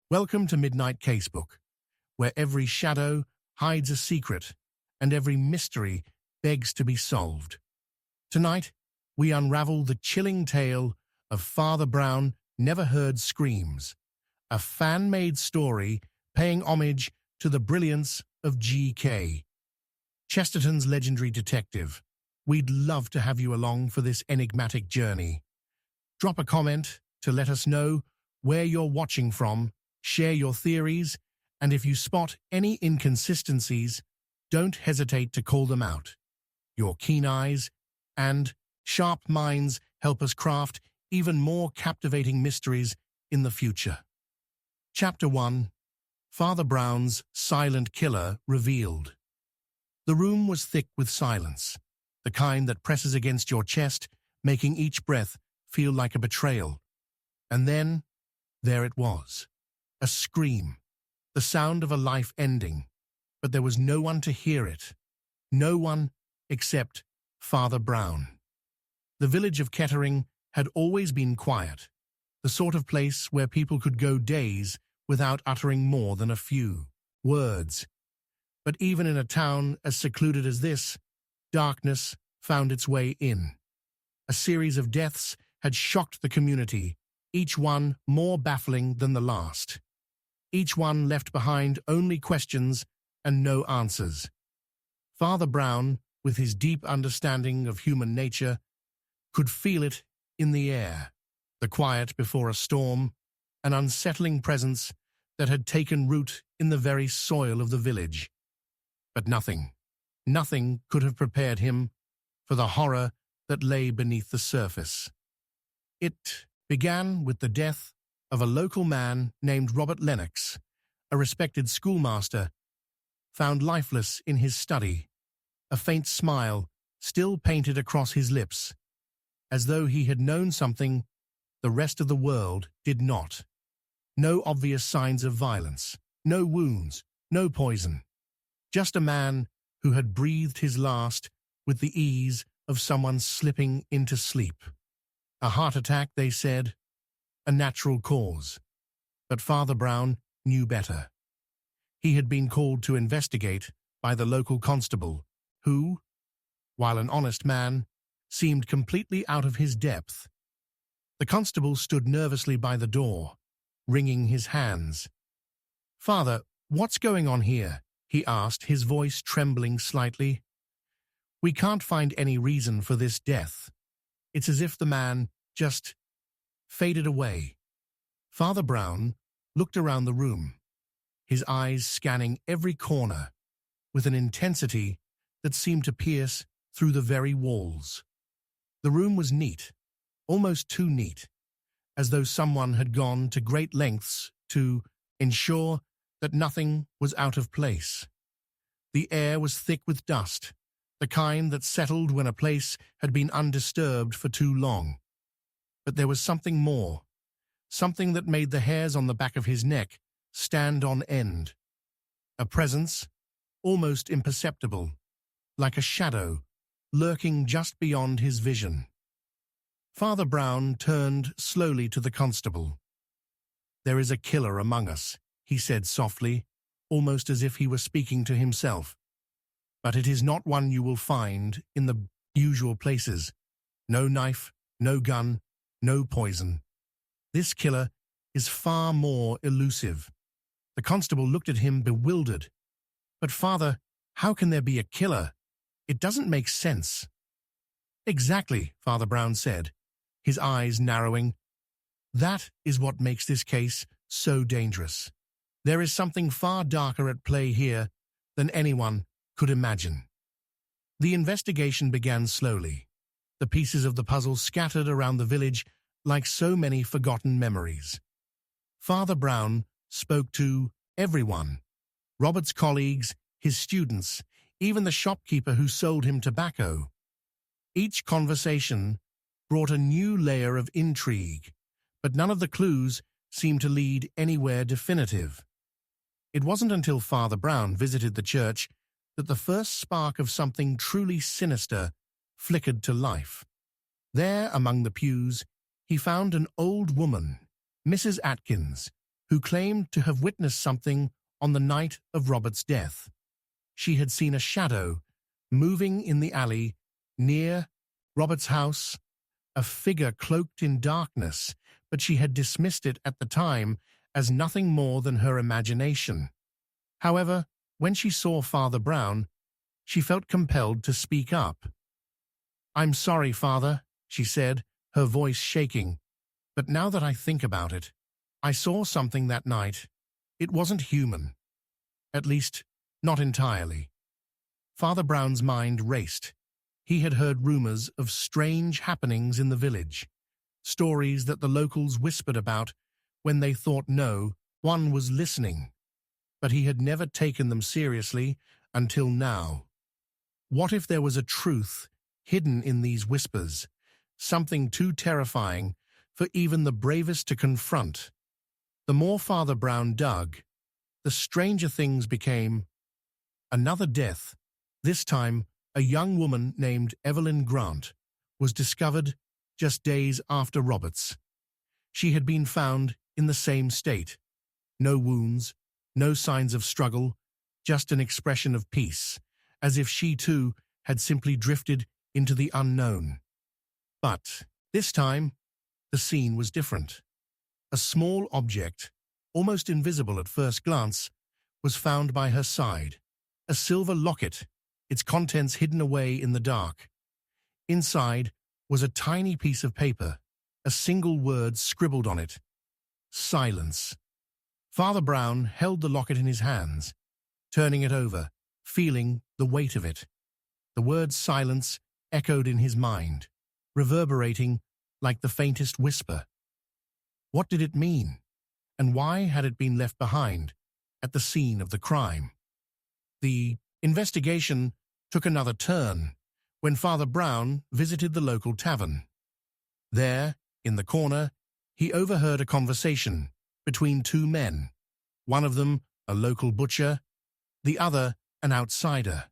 Welcome to Midnight Casebook, where every shadow hides a secret and every mystery begs to be solved. Tonight, we unravel the chilling tale of Father Brown Never Heard Screams, a fan-made story paying homage to the brilliance of G.K. Chesterton's legendary detective. We'd love to have you along for this enigmatic journey. Drop a comment to let us know where you're watching from, share your theories, and if you spot any inconsistencies, don't hesitate to call them out. Your keen eyes and sharp minds help us craft even more captivating mysteries in the future. Chapter 1: Father Brown's Silent Killer Revealed. The room was thick with silence, the kind that presses against your chest, making each breath feel like a betrayal. And then, there it was. A scream, the sound of a life ending, but there was no one to hear it. No one except Father Brown. The village of Kettering had always been quiet, the sort of place where people could go days without uttering more than a few words. But even in a town as secluded as this, darkness found its way in. A series of deaths had shocked the community, each one more baffling than the last. Each one left behind only questions and no answers. Father Brown, with his deep understanding of human nature, could feel it in the air, the quiet before a storm, an unsettling presence that had taken root in the very soil of the village. But nothing could have prepared him for the horror that lay beneath the surface. It began with the death of a local man named Robert Lennox, a respected schoolmaster, found lifeless in his study, a faint smile still painted across his lips, as though he had known something the rest of the world did not. No obvious signs of violence, no wounds, no poison. Just a man who had breathed his last with the ease of someone slipping into sleep. A heart attack, they said, a natural cause. But Father Brown knew better. He had been called to investigate by the local constable, who, while an honest man, seemed completely out of his depth. The constable stood nervously by the door, wringing his hands. "Father, what's going on here?" he asked, his voice trembling slightly. "We can't find any reason for this death. It's as if the man just faded away." Father Brown looked around the room, his eyes scanning every corner with an intensity that seemed to pierce through the very walls. The room was neat, almost too neat, as though someone had gone to great lengths to ensure that nothing was out of place. The air was thick with dust, the kind that settled when a place had been undisturbed for too long. But there was something more, something that made the hairs on the back of his neck stand on end. A presence, almost imperceptible, like a shadow, lurking just beyond his vision. Father Brown turned slowly to the constable. "There is a killer among us," he said softly, almost as if he were speaking to himself. "But it is not one you will find in the usual places. No knife, no gun, no poison. This killer is far more elusive." The constable looked at him bewildered. "But Father, how can there be a killer? It doesn't make sense." "Exactly," Father Brown said, his eyes narrowing. "That is what makes this case so dangerous. There is something far darker at play here than anyone could imagine." The investigation began slowly, the pieces of the puzzle scattered around the village like so many forgotten memories. Father Brown spoke to everyone: Robert's colleagues, his students, even the shopkeeper who sold him tobacco. Each conversation brought a new layer of intrigue, but none of the clues seemed to lead anywhere definitive. It wasn't until Father Brown visited the church that the first spark of something truly sinister flickered to life. There, among the pews, he found an old woman, Mrs. Atkins, who claimed to have witnessed something on the night of Robert's death. She had seen a shadow moving in the alley near Robert's house, a figure cloaked in darkness, but she had dismissed it at the time as nothing more than her imagination. However, when she saw Father Brown, she felt compelled to speak up. "I'm sorry, Father," she said, her voice shaking, "but now that I think about it, I saw something that night. It wasn't human. At least, not entirely." Father Brown's mind raced. He had heard rumors of strange happenings in the village, stories that the locals whispered about when they thought no one was listening. But he had never taken them seriously until now. What if there was a truth hidden in these whispers, something too terrifying for even the bravest to confront? The more Father Brown dug, the stranger things became. Another death, this time a young woman named Evelyn Grant, was discovered just days after Robert's. She had been found in the same state. No wounds, no signs of struggle, just an expression of peace, as if she too had simply drifted into the unknown. But this time, the scene was different. A small object, almost invisible at first glance, was found by her side. A silver locket, its contents hidden away in the dark. Inside was a tiny piece of paper, a single word scribbled on it: silence. Father Brown held the locket in his hands, turning it over, feeling the weight of it. The word silence echoed in his mind, reverberating like the faintest whisper. What did it mean? And why had it been left behind at the scene of the crime? The investigation took another turn when Father Brown visited the local tavern. There, in the corner, he overheard a conversation between two men, one of them a local butcher, the other an outsider.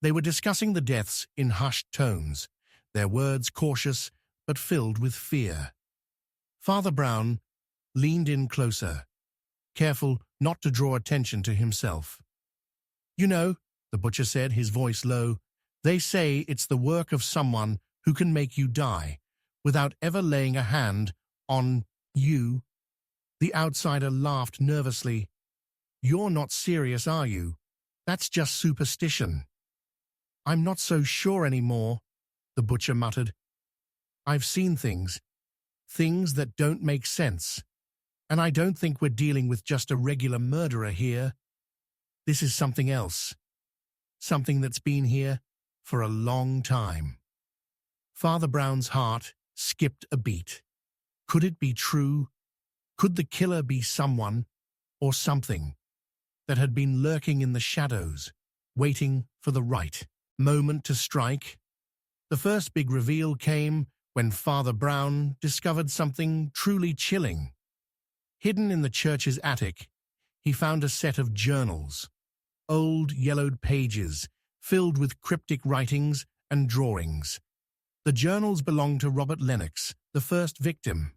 They were discussing the deaths in hushed tones, their words cautious but filled with fear. Father Brown leaned in closer, careful not to draw attention to himself. "You know," the butcher said, his voice low, "they say it's the work of someone who can make you die without ever laying a hand on you." The outsider laughed nervously. "You're not serious, are you? That's just superstition." "I'm not so sure anymore," the butcher muttered. "I've seen things that don't make sense, and I don't think we're dealing with just a regular murderer here. This is something else, something that's been here for a long time." Father Brown's heart skipped a beat. Could it be true? Could the killer be someone or something that had been lurking in the shadows, waiting for the right moment to strike? The first big reveal came when Father Brown discovered something truly chilling. Hidden in the church's attic, he found a set of journals, old yellowed pages filled with cryptic writings and drawings. The journals belonged to Robert Lennox, the first victim,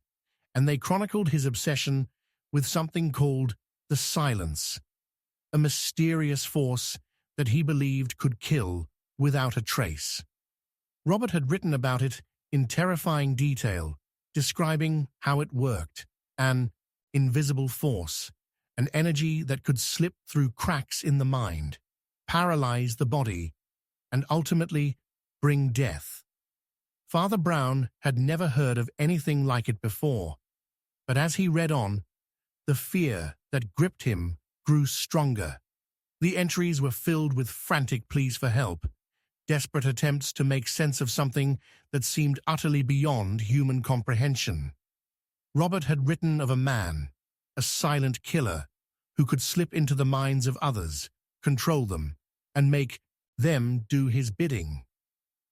and they chronicled his obsession with something called the silence, a mysterious force that he believed could kill without a trace. Robert had written about it in terrifying detail, describing how it worked: an invisible force, an energy that could slip through cracks in the mind, paralyze the body, and ultimately bring death. Father Brown had never heard of anything like it before, but as he read on, the fear that gripped him grew stronger. The entries were filled with frantic pleas for help, desperate attempts to make sense of something that seemed utterly beyond human comprehension. Robert had written of a man, a silent killer, who could slip into the minds of others, control them, and make them do his bidding.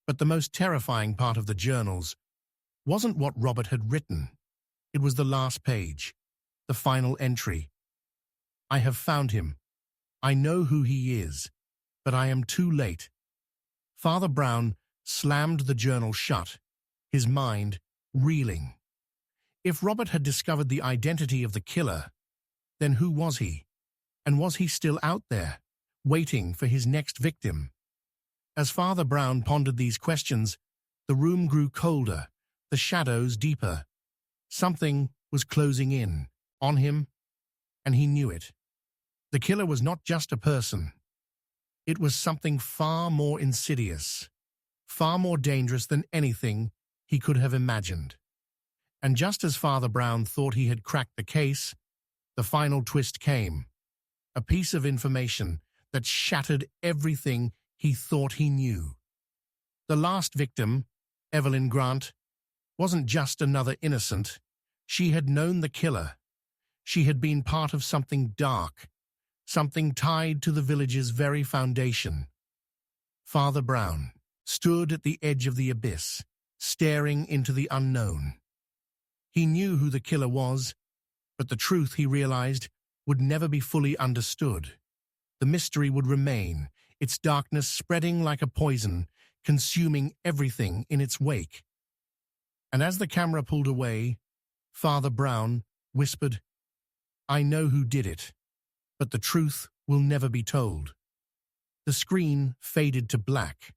But the most terrifying part of the journals wasn't what Robert had written. It was the last page, the final entry. "I have found him. I know who he is, but I am too late." Father Brown slammed the journal shut, his mind reeling. If Robert had discovered the identity of the killer, Then who was he? And was he still out there, waiting for his next victim? As Father Brown pondered these questions, the room grew colder, the shadows deeper. Something was closing in on him, and he knew it. The killer was not just a person. It was something far more insidious, far more dangerous than anything he could have imagined. And just as Father Brown thought he had cracked the case, the final twist came. A piece of information that shattered everything he thought he knew. The last victim, Evelyn Grant, wasn't just another innocent. She had known the killer. She had been part of something dark, something tied to the village's very foundation. Father Brown stood at the edge of the abyss, staring into the unknown. He knew who the killer was, but the truth, he realized, would never be fully understood. The mystery would remain, its darkness spreading like a poison, consuming everything in its wake. And as the camera pulled away, Father Brown whispered, "I know who did it, but the truth will never be told." The screen faded to black,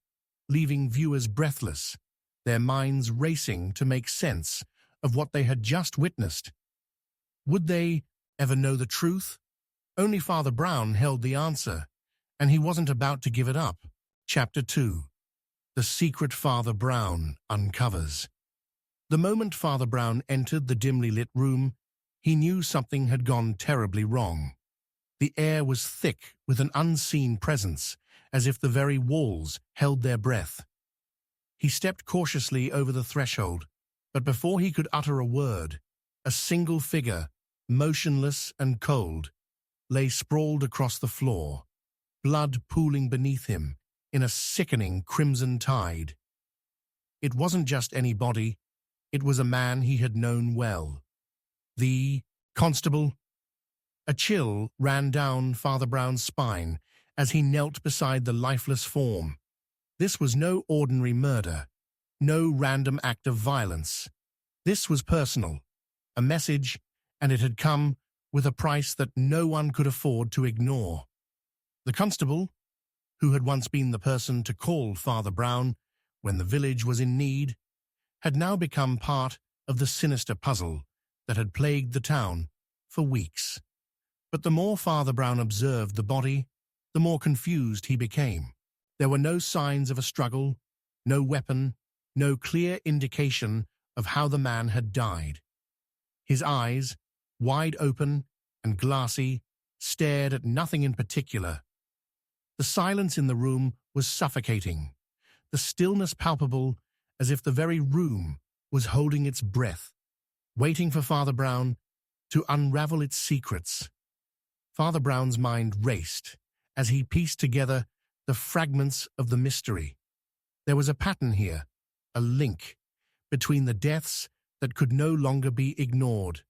leaving viewers breathless, their minds racing to make sense of what they had just witnessed. Would they ever know the truth? Only Father Brown held the answer, and he wasn't about to give it up. Chapter 2. The Secret Father Brown Uncovers. The moment Father Brown entered the dimly lit room, he knew something had gone terribly wrong. The air was thick with an unseen presence, as if the very walls held their breath. He stepped cautiously over the threshold, but before he could utter a word, a single figure, motionless and cold, lay sprawled across the floor, blood pooling beneath him in a sickening crimson tide. It wasn't just any body, it was a man he had known well. The constable. A chill ran down Father Brown's spine as he knelt beside the lifeless form. This was no ordinary murder, no random act of violence. This was personal, a message, and it had come with a price that no one could afford to ignore. The constable, who had once been the person to call Father Brown when the village was in need, had now become part of the sinister puzzle that had plagued the town for weeks. But the more Father Brown observed the body, the more confused he became. There were no signs of a struggle, no weapon, no clear indication of how the man had died. His eyes, wide open and glassy, stared at nothing in particular. The silence in the room was suffocating, the stillness palpable, as if the very room was holding its breath, waiting for Father Brown to unravel its secrets. Father Brown's mind raced as he pieced together the fragments of the mystery. There was a pattern here, a link between the deaths that could no longer be ignored.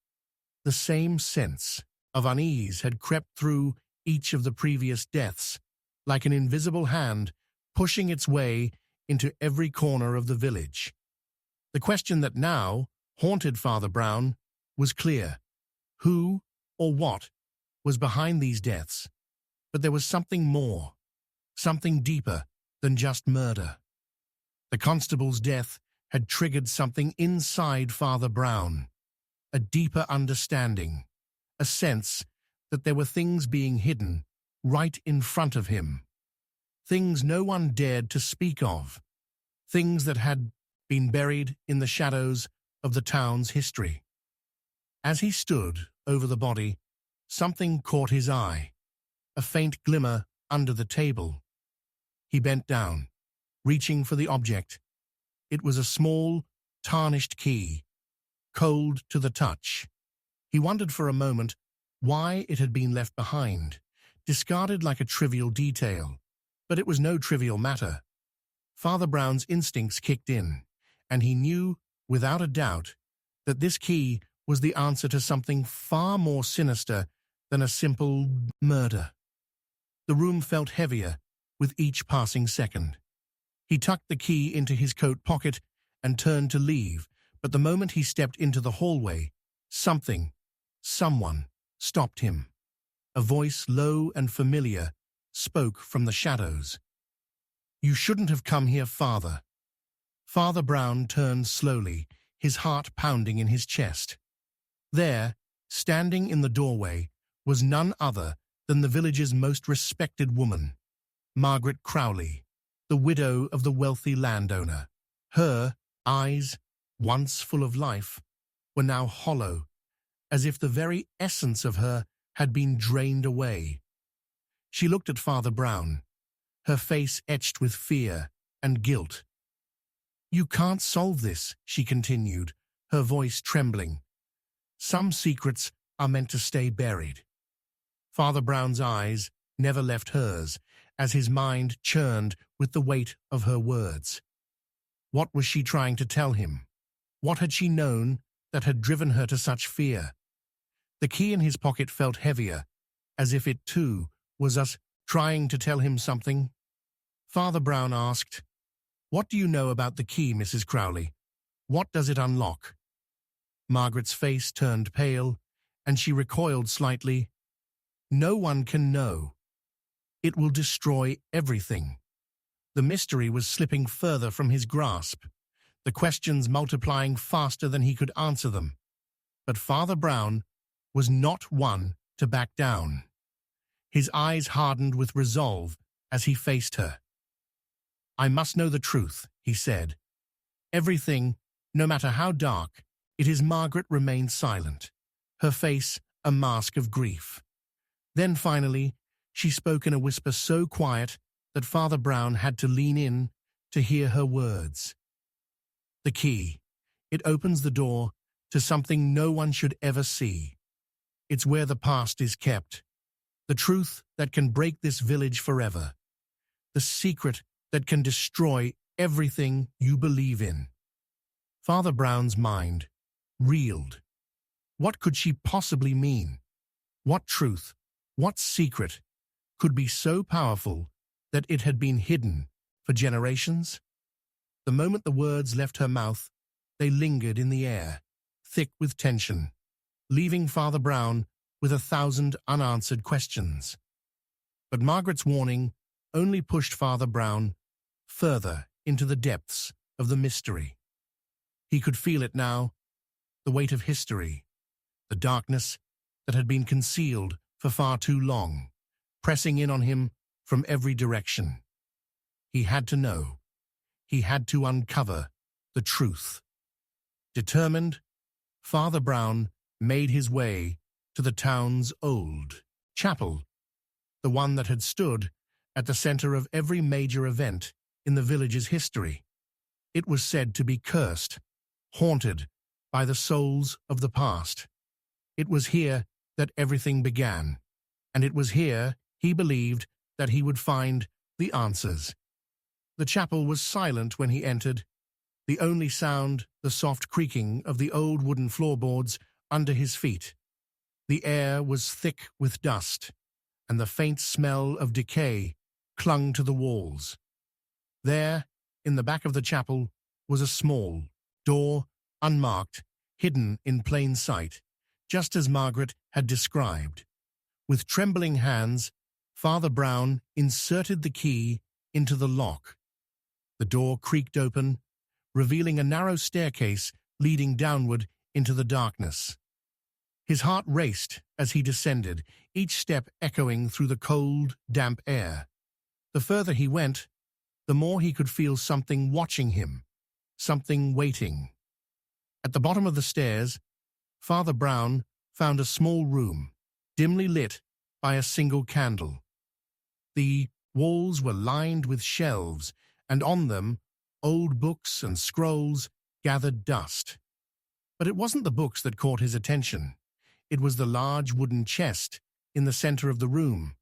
The same sense of unease had crept through each of the previous deaths, like an invisible hand pushing its way into every corner of the village. The question that now haunted Father Brown was clear. Who or what was behind these deaths? But there was something more, something deeper than just murder. The constable's death had triggered something inside Father Brown, a deeper understanding, a sense that there were things being hidden right in front of him, things no one dared to speak of, things that had been buried in the shadows of the town's history. As he stood over the body, something caught his eye, a faint glimmer under the table. He bent down, reaching for the object. It was a small, tarnished key, cold to the touch. He wondered for a moment why it had been left behind, discarded like a trivial detail. But it was no trivial matter. Father Brown's instincts kicked in, and he knew, without a doubt, that this key was the answer to something far more sinister than a simple murder. The room felt heavier with each passing second. He tucked the key into his coat pocket and turned to leave, but the moment he stepped into the hallway, someone stopped him. A voice low and familiar spoke from the shadows. "You shouldn't have come here, Father." Father Brown turned slowly, his heart pounding in his chest. There, standing in the doorway, was none other than the village's most respected woman, Margaret Crowley, the widow of the wealthy landowner. Her eyes, once full of life, were now hollow, as if the very essence of her had been drained away. She looked at Father Brown, her face etched with fear and guilt. "You can't solve this," she continued, her voice trembling. "Some secrets are meant to stay buried." Father Brown's eyes never left hers, as his mind churned with the weight of her words. What was she trying to tell him? What had she known that had driven her to such fear? The key in his pocket felt heavier, as if it too was trying to tell him something. Father Brown asked, "What do you know about the key, Mrs. Crowley? What does it unlock?" Margaret's face turned pale, and she recoiled slightly. "No one can know. It will destroy everything." The mystery was slipping further from his grasp, the questions multiplying faster than he could answer them. But Father Brown was not one to back down. His eyes hardened with resolve as he faced her. "I must know the truth," he said. "Everything, no matter how dark, it is." Margaret remained silent, her face a mask of grief. Then finally, she spoke in a whisper so quiet that Father Brown had to lean in to hear her words. "The key. It opens the door to something no one should ever see. It's where the past is kept, the truth that can break this village forever, the secret that can destroy everything you believe in." Father Brown's mind reeled. What could she possibly mean? What truth, what secret, could be so powerful that it had been hidden for generations? The moment the words left her mouth, they lingered in the air, thick with tension, leaving Father Brown with 1,000 unanswered questions. But Margaret's warning only pushed Father Brown further into the depths of the mystery. He could feel it now, the weight of history, the darkness that had been concealed for far too long, pressing in on him from every direction. He had to know. He had to uncover the truth. Determined, Father Brown made his way to the town's old chapel, the one that had stood at the center of every major event in the village's history. It was said to be cursed, haunted by the souls of the past. It was here that everything began, and it was here he believed that he would find the answers. The chapel was silent when he entered, the only sound the soft creaking of the old wooden floorboards under his feet. The air was thick with dust, and the faint smell of decay clung to the walls. There, in the back of the chapel, was a small door, unmarked, hidden in plain sight, just as Margaret had described. With trembling hands, Father Brown inserted the key into the lock. The door creaked open, revealing a narrow staircase leading downward into the darkness. His heart raced as he descended, each step echoing through the cold, damp air. The further he went, the more he could feel something watching him, something waiting. At the bottom of the stairs, Father Brown found a small room, dimly lit by a single candle. The walls were lined with shelves, and on them, old books and scrolls gathered dust. But it wasn't the books that caught his attention. It was the large wooden chest in the center of the room,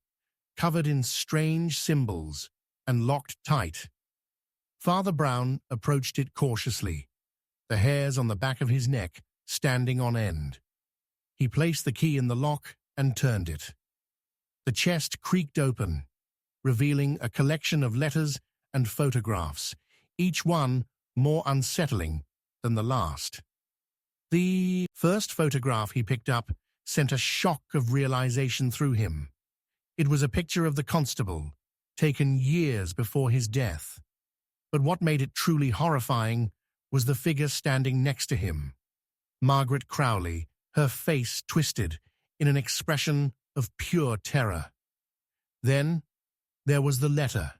covered in strange symbols and locked tight. Father Brown approached it cautiously, the hairs on the back of his neck standing on end. He placed the key in the lock and turned it. The chest creaked open, revealing a collection of letters and photographs, each one more unsettling than the last. The first photograph he picked up sent a shock of realization through him. It was a picture of the constable, taken years before his death. But what made it truly horrifying was the figure standing next to him. Margaret Crowley, her face twisted in an expression of pure terror. Then there was the letter.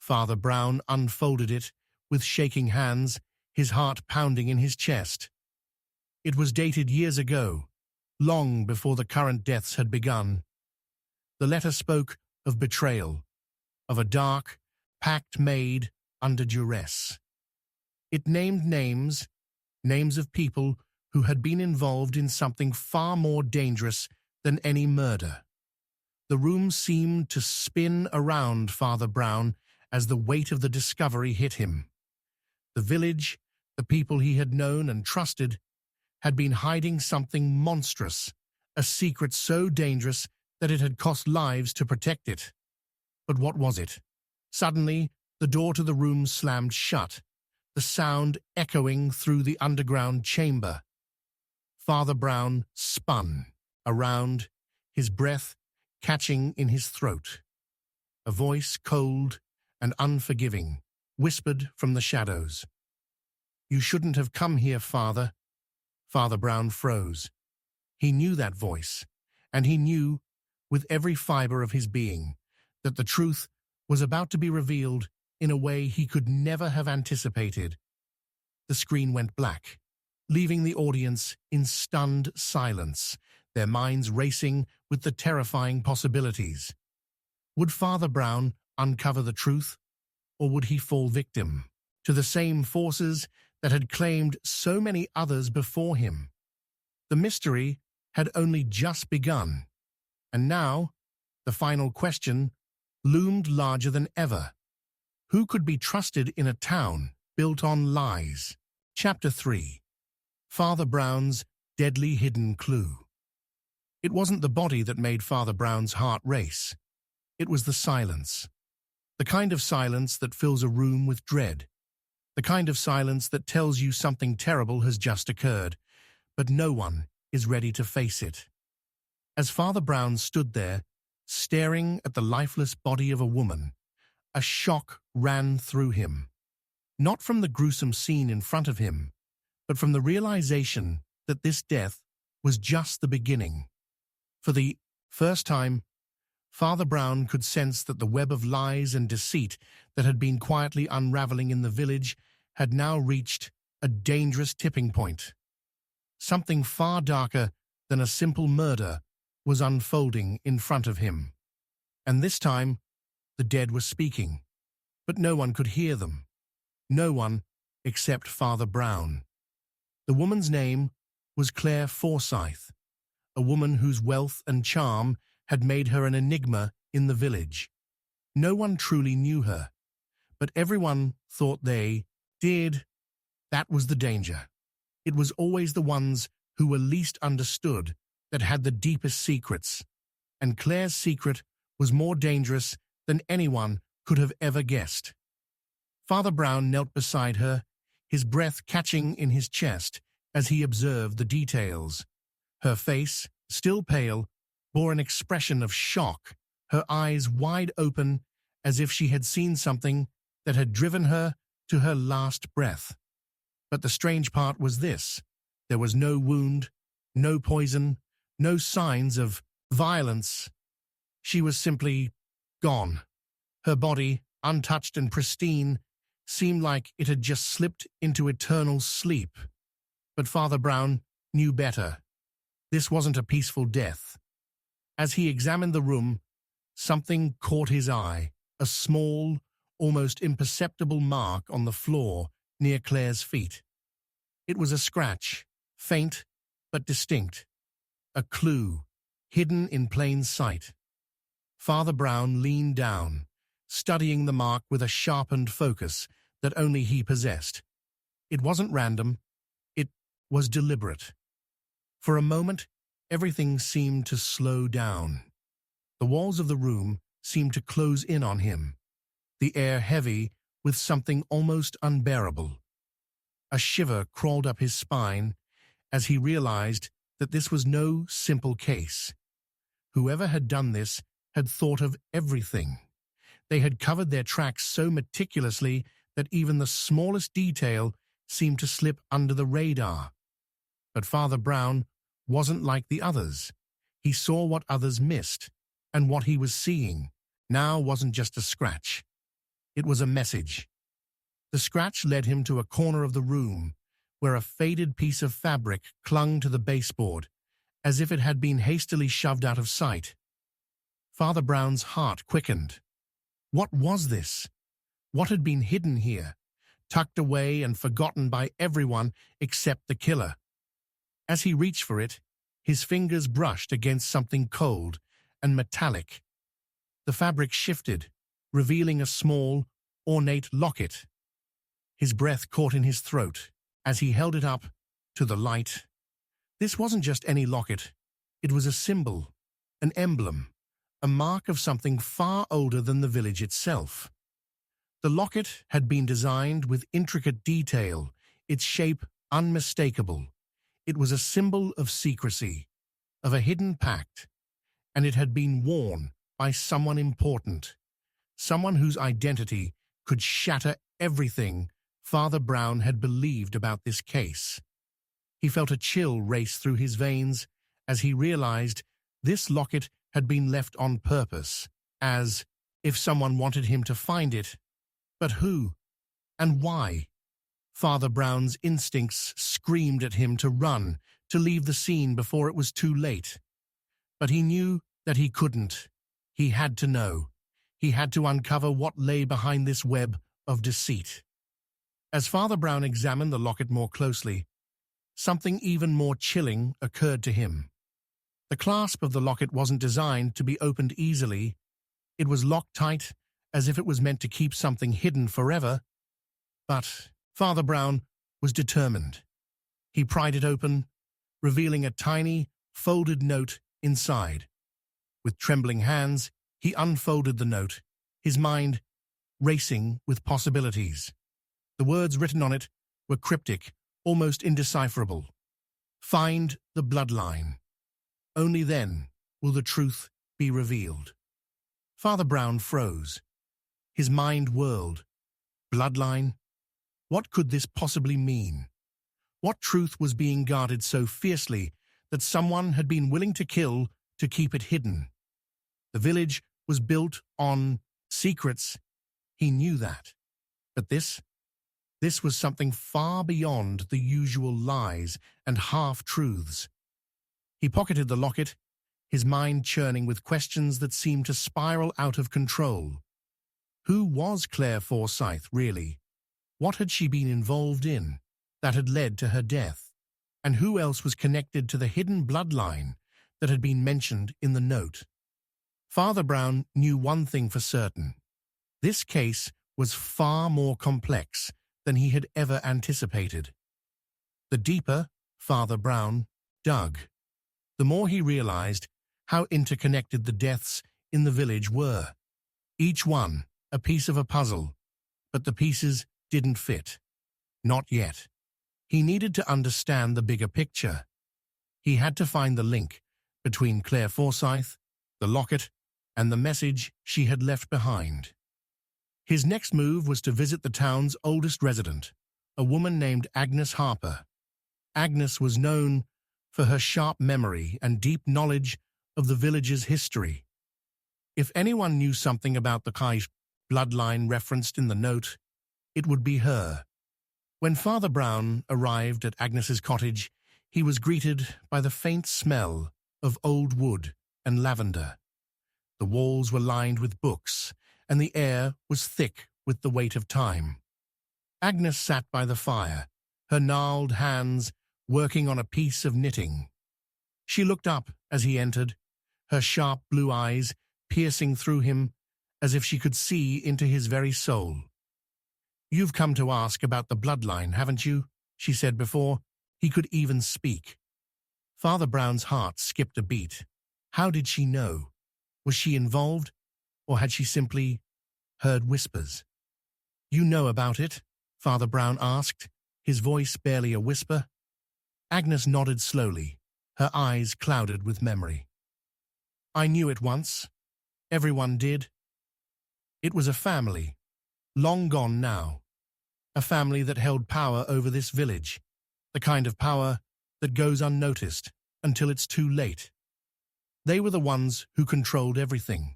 Father Brown unfolded it with shaking hands, his heart pounding in his chest. It was dated years ago, long before the current deaths had begun. The letter spoke of betrayal, of a dark pact made under duress. It named names of people who had been involved in something far more dangerous than any murder. The room seemed to spin around Father Brown as the weight of the discovery hit him. The village, the people he had known and trusted, had been hiding something monstrous, a secret so dangerous that it had cost lives to protect it. But what was it? Suddenly, the door to the room slammed shut, the sound echoing through the underground chamber. Father Brown spun around, his breath catching in his throat. A voice, cold and unforgiving, whispered from the shadows. "You shouldn't have come here, Father." Father Brown froze. He knew that voice, and he knew, with every fiber of his being, that the truth was about to be revealed in a way he could never have anticipated. The screen went black, leaving the audience in stunned silence, their minds racing with the terrifying possibilities. Would Father Brown uncover the truth, or would he fall victim to the same forces that had claimed so many others before him? The mystery had only just begun, and now the final question loomed larger than ever. Who could be trusted in a town built on lies? Chapter 3. Father Brown's Deadly Hidden Clue. It wasn't the body that made Father Brown's heart race. It was the silence. The kind of silence that fills a room with dread. The kind of silence that tells you something terrible has just occurred, but no one is ready to face it. As Father Brown stood there, staring at the lifeless body of a woman, a shock ran through him. Not from the gruesome scene in front of him, but from the realization that this death was just the beginning. For the first time, Father Brown could sense that the web of lies and deceit that had been quietly unraveling in the village had now reached a dangerous tipping point. Something far darker than a simple murder was unfolding in front of him. And this time, the dead were speaking, but no one could hear them. No one except Father Brown. The woman's name was Claire Forsyth, a woman whose wealth and charm had made her an enigma in the village. No one truly knew her, but everyone thought they did. That was the danger. It was always the ones who were least understood that had the deepest secrets, and Claire's secret was more dangerous than anyone could have ever guessed. Father Brown knelt beside her, his breath catching in his chest as he observed the details. Her face, still pale, bore an expression of shock, her eyes wide open as if she had seen something that had driven her to her last breath. But the strange part was this: there was no wound, no poison, no signs of violence. She was simply gone. Her body, untouched and pristine, seemed like it had just slipped into eternal sleep. But Father Brown knew better. This wasn't a peaceful death. As he examined the room, something caught his eye, a small, almost imperceptible mark on the floor near Claire's feet. It was a scratch, faint but distinct, a clue hidden in plain sight. Father Brown leaned down, studying the mark with a sharpened focus that only he possessed. It wasn't random, it was deliberate. For a moment, everything seemed to slow down. The walls of the room seemed to close in on him, the air heavy with something almost unbearable. A shiver crawled up his spine as he realized that this was no simple case. Whoever had done this had thought of everything. They had covered their tracks so meticulously that even the smallest detail seemed to slip under the radar. But Father Brown wasn't like the others. He saw what others missed, and what he was seeing now wasn't just a scratch. It was a message. The scratch led him to a corner of the room where a faded piece of fabric clung to the baseboard, as if it had been hastily shoved out of sight. Father Brown's heart quickened. What was this? What had been hidden here, tucked away and forgotten by everyone except the killer? As he reached for it, his fingers brushed against something cold and metallic. The fabric shifted, revealing a small, ornate locket. His breath caught in his throat as he held it up to the light. This wasn't just any locket. It was a symbol, an emblem, a mark of something far older than the village itself. The locket had been designed with intricate detail, its shape unmistakable. It was a symbol of secrecy, of a hidden pact, and it had been worn by someone important, someone whose identity could shatter everything Father Brown had believed about this case. He felt a chill race through his veins as he realized this locket had been left on purpose, as if someone wanted him to find it. But who? And why? Father Brown's instincts screamed at him to run, to leave the scene before it was too late. But he knew that he couldn't. He had to know. He had to uncover what lay behind this web of deceit. As Father Brown examined the locket more closely, something even more chilling occurred to him. The clasp of the locket wasn't designed to be opened easily. It was locked tight, as if it was meant to keep something hidden forever. But Father Brown was determined. He pried it open, revealing a tiny, folded note inside. With trembling hands, he unfolded the note, his mind racing with possibilities. The words written on it were cryptic, almost indecipherable. Find the bloodline. Only then will the truth be revealed. Father Brown froze. His mind whirled. Bloodline? What could this possibly mean? What truth was being guarded so fiercely that someone had been willing to kill to keep it hidden? The village was built on secrets. He knew that. But this was something far beyond the usual lies and half-truths. He pocketed the locket, his mind churning with questions that seemed to spiral out of control. Who was Claire Forsyth, really? What had she been involved in that had led to her death? And who else was connected to the hidden bloodline that had been mentioned in the note? Father Brown knew one thing for certain. This case was far more complex than he had ever anticipated. The deeper Father Brown dug, the more he realized how interconnected the deaths in the village were. Each one a piece of a puzzle, but the pieces didn't fit. Not yet. He needed to understand the bigger picture. He had to find the link between Claire Forsyth, the locket, and the message she had left behind. His next move was to visit the town's oldest resident, a woman named Agnes Harper. Agnes was known for her sharp memory and deep knowledge of the village's history. If anyone knew something about the Kai's bloodline referenced in the note, it would be her. When Father Brown arrived at Agnes's cottage, he was greeted by the faint smell of old wood and lavender. The walls were lined with books, and the air was thick with the weight of time. Agnes sat by the fire, her gnarled hands working on a piece of knitting. She looked up as he entered, her sharp blue eyes piercing through him as if she could see into his very soul. "You've come to ask about the bloodline, haven't you?" she said before he could even speak. Father Brown's heart skipped a beat. How did she know? Was she involved, or had she simply heard whispers? "You know about it?" Father Brown asked, his voice barely a whisper. Agnes nodded slowly, her eyes clouded with memory. I knew it once. Everyone did. It was a family, long gone now. A family that held power over this village, the kind of power that goes unnoticed until it's too late. They were the ones who controlled everything.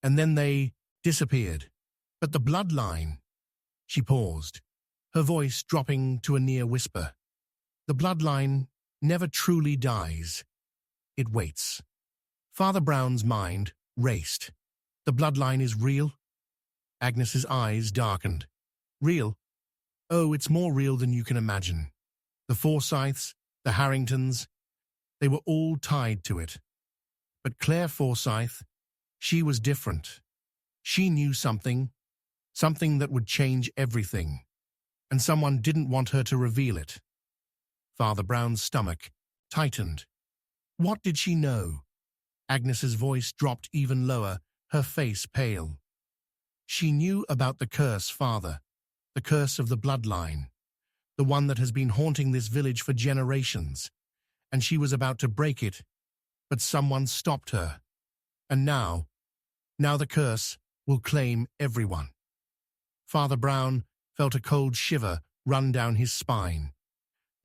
And then they disappeared. But the bloodline... She paused, her voice dropping to a near whisper. The bloodline never truly dies. It waits. Father Brown's mind raced. The bloodline is real? Agnes's eyes darkened. Real? Oh, it's more real than you can imagine. The Forsyths, the Harringtons, they were all tied to it. But Claire Forsyth, she was different. She knew something that would change everything, and someone didn't want her to reveal it. Father Brown's stomach tightened. What did she know? Agnes's voice dropped even lower, her face pale. She knew about the curse, Father, the curse of the bloodline, the one that has been haunting this village for generations, and she was about to break it, but someone stopped her. And now the curse will claim everyone. Father Brown felt a cold shiver run down his spine.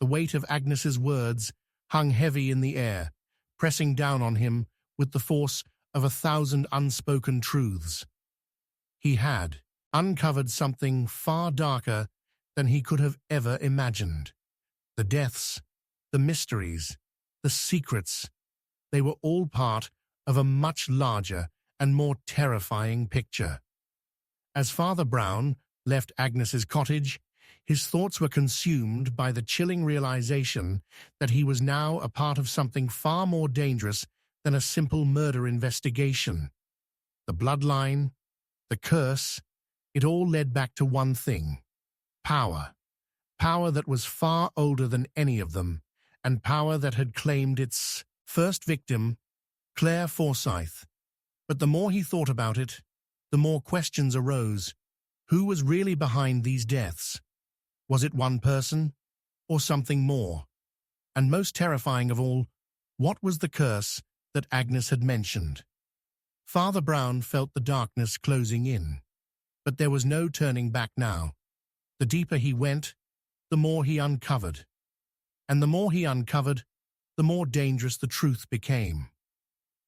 The weight of Agnes's words hung heavy in the air, pressing down on him with the force of 1,000 unspoken truths. He had uncovered something far darker than he could have ever imagined. The deaths, the mysteries, the secrets, they were all part of a much larger and more terrifying picture. As Father Brown left Agnes's cottage, his thoughts were consumed by the chilling realization that he was now a part of something far more dangerous than a simple murder investigation. The bloodline, the curse, it all led back to one thing: power. Power that was far older than any of them, and power that had claimed its first victim, Claire Forsyth. But the more he thought about it, the more questions arose. Who was really behind these deaths? Was it one person, or something more? And most terrifying of all, what was the curse that Agnes had mentioned? Father Brown felt the darkness closing in, but there was no turning back now. The deeper he went, the more he uncovered. And the more he uncovered, the more dangerous the truth became.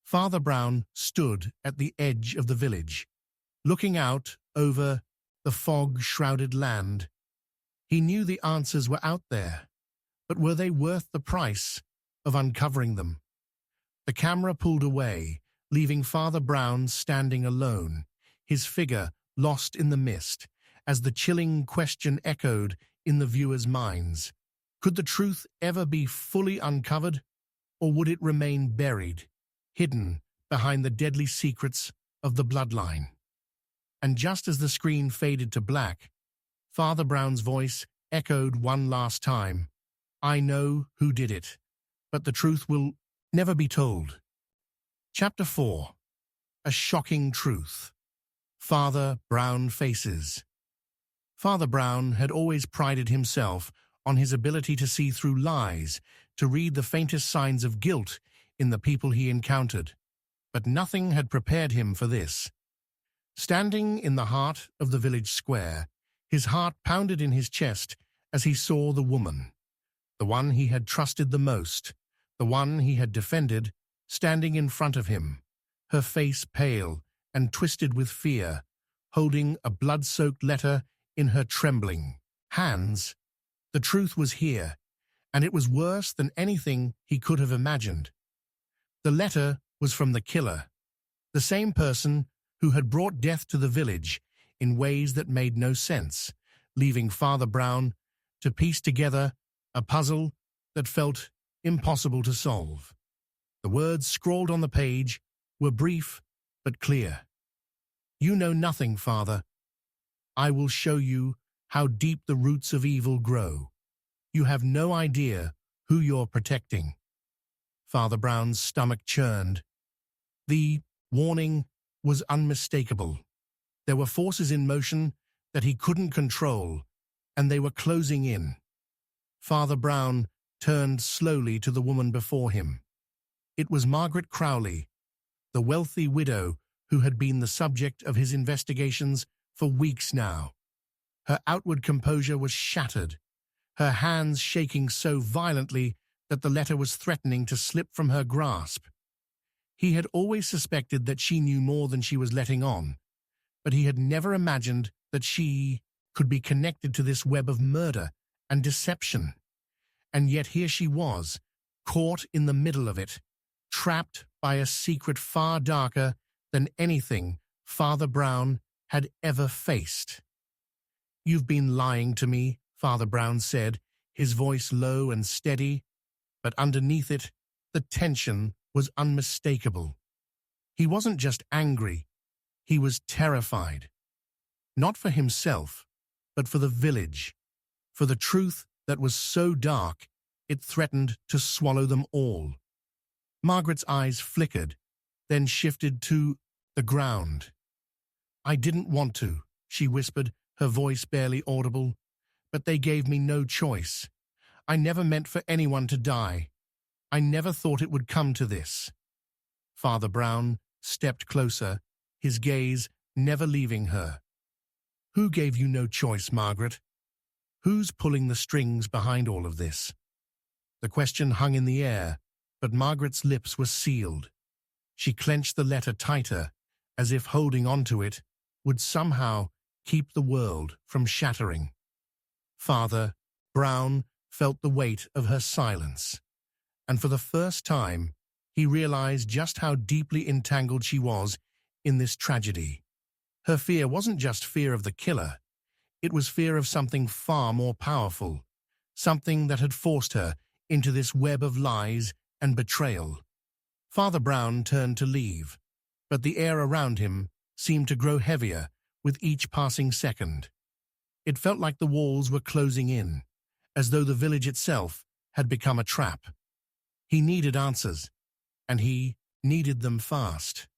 Father Brown stood at the edge of the village, looking out over the fog-shrouded land. He knew the answers were out there, but were they worth the price of uncovering them? The camera pulled away, leaving Father Brown standing alone, his figure lost in the mist, as the chilling question echoed in the viewers' minds. Could the truth ever be fully uncovered, or would it remain buried, hidden behind the deadly secrets of the bloodline? And just as the screen faded to black, Father Brown's voice echoed one last time. I know who did it, but the truth will never be told. Chapter 4. A Shocking Truth. Father Brown Faces. Father Brown had always prided himself on his ability to see through lies, to read the faintest signs of guilt in the people he encountered. But nothing had prepared him for this. Standing in the heart of the village square, his heart pounded in his chest as he saw the woman, the one he had trusted the most, the one he had defended, standing in front of him, her face pale and twisted with fear, holding a blood-soaked letter in her trembling hands. The truth was here, and it was worse than anything he could have imagined. The letter was from the killer, the same person who had brought death to the village in ways that made no sense, leaving Father Brown to piece together a puzzle that felt impossible to solve. The words scrawled on the page were brief but clear. You know nothing, Father. I will show you how deep the roots of evil grow. You have no idea who you're protecting. Father Brown's stomach churned. The warning was unmistakable. There were forces in motion that he couldn't control, and they were closing in. Father Brown turned slowly to the woman before him. It was Margaret Crowley, the wealthy widow who had been the subject of his investigations for weeks now. Her outward composure was shattered, her hands shaking so violently that the letter was threatening to slip from her grasp. He had always suspected that she knew more than she was letting on, but he had never imagined that she could be connected to this web of murder and deception. And yet here she was, caught in the middle of it, trapped by a secret far darker than anything Father Brown had ever faced. "You've been lying to me," Father Brown said, his voice low and steady, but underneath it, the tension was unmistakable. He wasn't just angry, he was terrified. Not for himself, but for the village, for the truth that was so dark it threatened to swallow them all. Margaret's eyes flickered, then shifted to the ground. "I didn't want to," she whispered, her voice barely audible, "but they gave me no choice. I never meant for anyone to die. I never thought it would come to this." Father Brown stepped closer, his gaze never leaving her. "Who gave you no choice, Margaret? Who's pulling the strings behind all of this?" The question hung in the air, but Margaret's lips were sealed. She clenched the letter tighter, as if holding onto it would somehow keep the world from shattering. Father Brown felt the weight of her silence, and for the first time he realized just how deeply entangled she was in this tragedy. Her fear wasn't just fear of the killer, it was fear of something far more powerful, something that had forced her into this web of lies and betrayal. Father Brown turned to leave, but the air around him seemed to grow heavier with each passing second. It felt like the walls were closing in, as though the village itself had become a trap. He needed answers, and he needed them fast.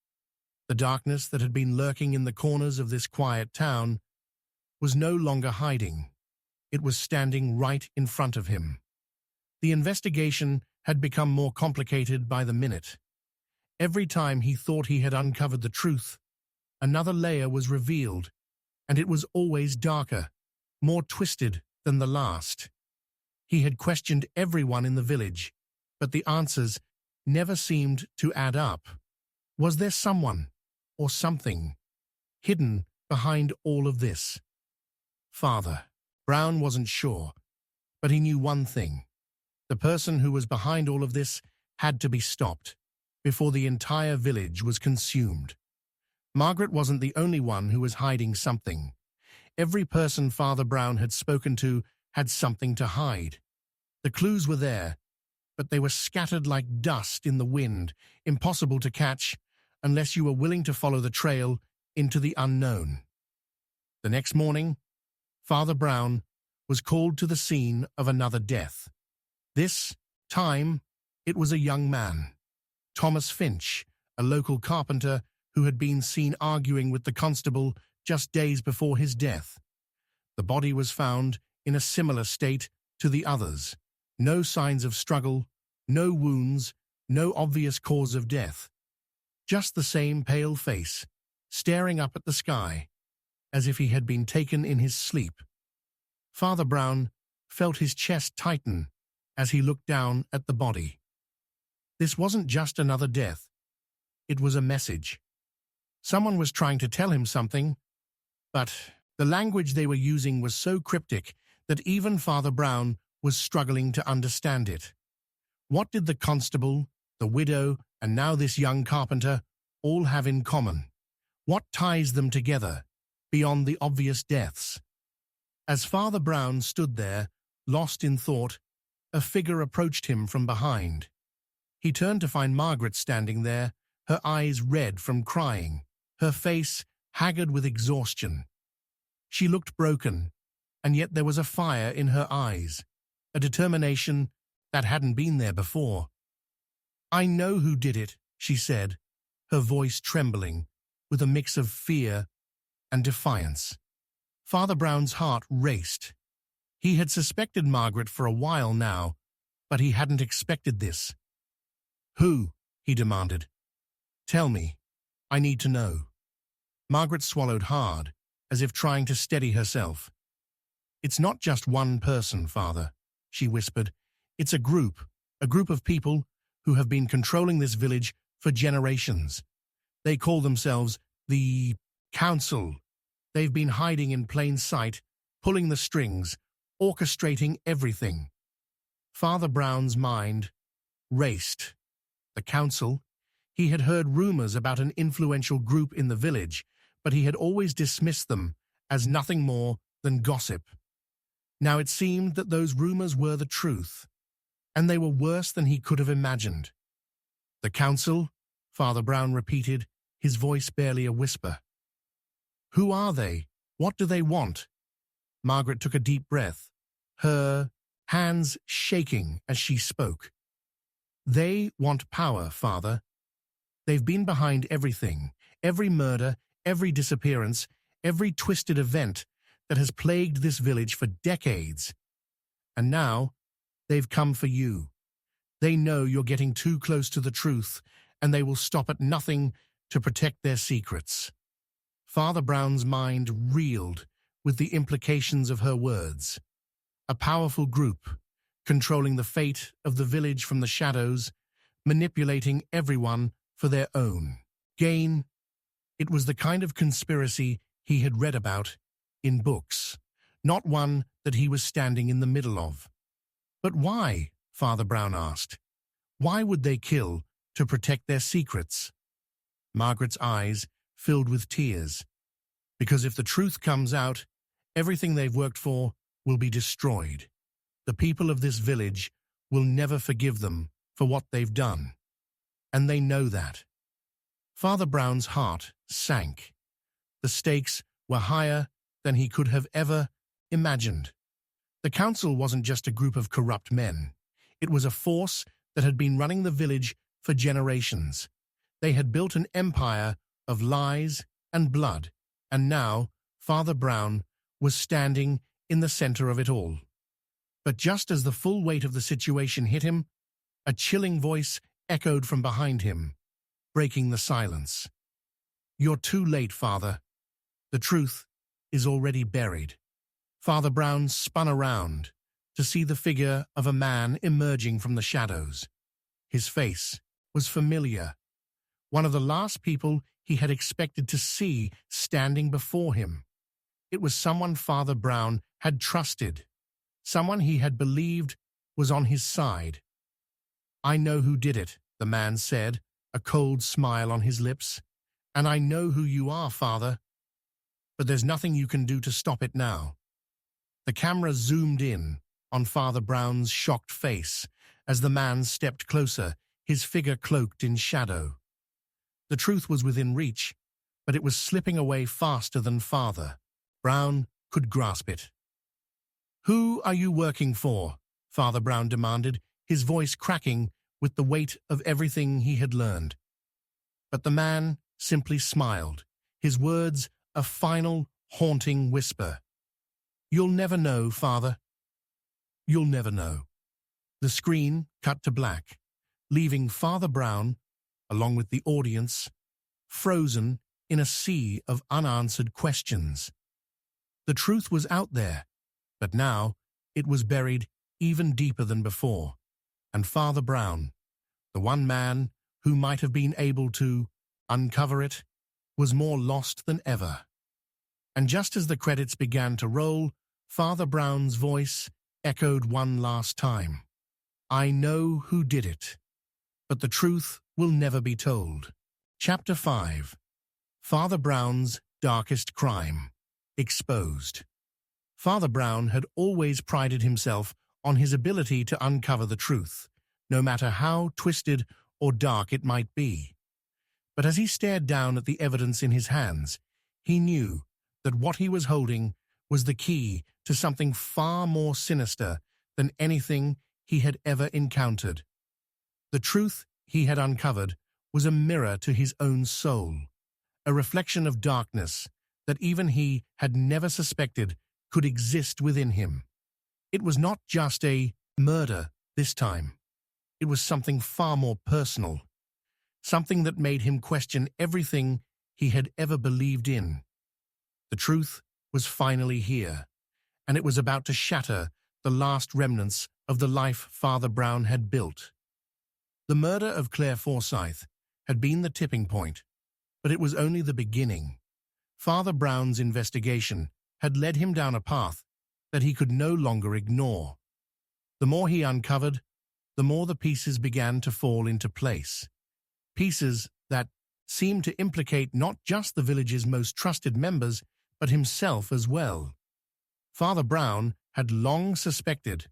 The darkness that had been lurking in the corners of this quiet town was no longer hiding. It was standing right in front of him. The investigation had become more complicated by the minute. Every time he thought he had uncovered the truth, another layer was revealed, and it was always darker, more twisted than the last. He had questioned everyone in the village, but the answers never seemed to add up. Was there someone, or something, hidden behind all of this? Father Brown wasn't sure, but he knew one thing. The person who was behind all of this had to be stopped before the entire village was consumed. Margaret wasn't the only one who was hiding something. Every person Father Brown had spoken to had something to hide. The clues were there, but they were scattered like dust in the wind, impossible to catch unless you were willing to follow the trail into the unknown. The next morning, Father Brown was called to the scene of another death. This time, it was a young man, Thomas Finch, a local carpenter who had been seen arguing with the constable just days before his death. The body was found in a similar state to the others. No signs of struggle, no wounds, no obvious cause of death. Just the same pale face, staring up at the sky, as if he had been taken in his sleep. Father Brown felt his chest tighten as he looked down at the body. This wasn't just another death. It was a message. Someone was trying to tell him something, but the language they were using was so cryptic that even Father Brown was struggling to understand it. What did the constable, the widow, and now this young carpenter all have in common? What ties them together, beyond the obvious deaths? As Father Brown stood there, lost in thought, a figure approached him from behind. He turned to find Margaret standing there, her eyes red from crying, her face haggard with exhaustion. She looked broken, and yet there was a fire in her eyes, a determination that hadn't been there before. "I know who did it," she said, her voice trembling with a mix of fear and defiance. Father Brown's heart raced. He had suspected Margaret for a while now, But he hadn't expected this. "Who?" he demanded. "Tell me. I need to know." Margaret swallowed hard, as if trying to steady herself. "It's not just one person, Father," she whispered. "It's a group of people who have been controlling this village for generations. They call themselves the Council. They've been hiding in plain sight, pulling the strings, orchestrating everything." Father Brown's mind raced. The Council? He had heard rumors about an influential group in the village, but he had always dismissed them as nothing more than gossip. Now it seemed that those rumors were the truth, and they were worse than he could have imagined. "The Council?" Father Brown repeated, his voice barely a whisper. "Who are they? What do they want?" Margaret took a deep breath, her hands shaking as she spoke. "They want power, Father. They've been behind everything, every murder, every disappearance, every twisted event that has plagued this village for decades. And now, they've come for you. They know you're getting too close to the truth, and they will stop at nothing to protect their secrets." Father Brown's mind reeled with the implications of her words. A powerful group, controlling the fate of the village from the shadows, manipulating everyone for their own gain. It was the kind of conspiracy he had read about in books, not one that he was standing in the middle of. "But why?" Father Brown asked. "Why would they kill to protect their secrets?" Margaret's eyes filled with tears. "Because if the truth comes out, everything they've worked for will be destroyed. The people of this village will never forgive them for what they've done. And they know that." Father Brown's heart sank. The stakes were higher than he could have ever imagined. The Council wasn't just a group of corrupt men. It was a force that had been running the village for generations. They had built an empire of lies and blood, and now Father Brown was standing in the center of it all. But just as the full weight of the situation hit him, a chilling voice echoed from behind him, breaking the silence. "You're too late, Father. The truth is already buried." Father Brown spun around to see the figure of a man emerging from the shadows. His face was familiar, one of the last people he had expected to see standing before him. It was someone Father Brown had trusted, someone he had believed was on his side. "I know who did it," the man said, a cold smile on his lips. "And I know who you are, Father. But there's nothing you can do to stop it now." The camera zoomed in on Father Brown's shocked face as the man stepped closer, his figure cloaked in shadow. The truth was within reach, but it was slipping away faster than Father Brown could grasp it. "Who are you working for?" Father Brown demanded, his voice cracking with the weight of everything he had learned. But the man simply smiled, his words a final, haunting whisper. "You'll never know, Father. You'll never know." The screen cut to black, leaving Father Brown, along with the audience, frozen in a sea of unanswered questions. The truth was out there, but now it was buried even deeper than before, and Father Brown, the one man who might have been able to uncover it, was more lost than ever. And just as the credits began to roll, Father Brown's voice echoed one last time. "I know who did it, but the truth will never be told." Chapter 5. Father Brown's Darkest Crime. Exposed. Father Brown had always prided himself on his ability to uncover the truth, no matter how twisted or dark it might be. But as he stared down at the evidence in his hands, he knew that what he was holding was the key to something far more sinister than anything he had ever encountered. The truth he had uncovered was a mirror to his own soul, a reflection of darkness that even he had never suspected could exist within him. It was not just a murder This time, it was something far more personal, something that made him question everything he had ever believed in. The truth was finally here, and it was about to shatter the last remnants of the life Father Brown had built. The murder of Claire Forsyth had been the tipping point, but it was only the beginning. Father Brown's investigation had led him down a path that he could no longer ignore. The more he uncovered, the more the pieces began to fall into place. Pieces that seemed to implicate not just the village's most trusted members, but himself as well. Father Brown had long suspected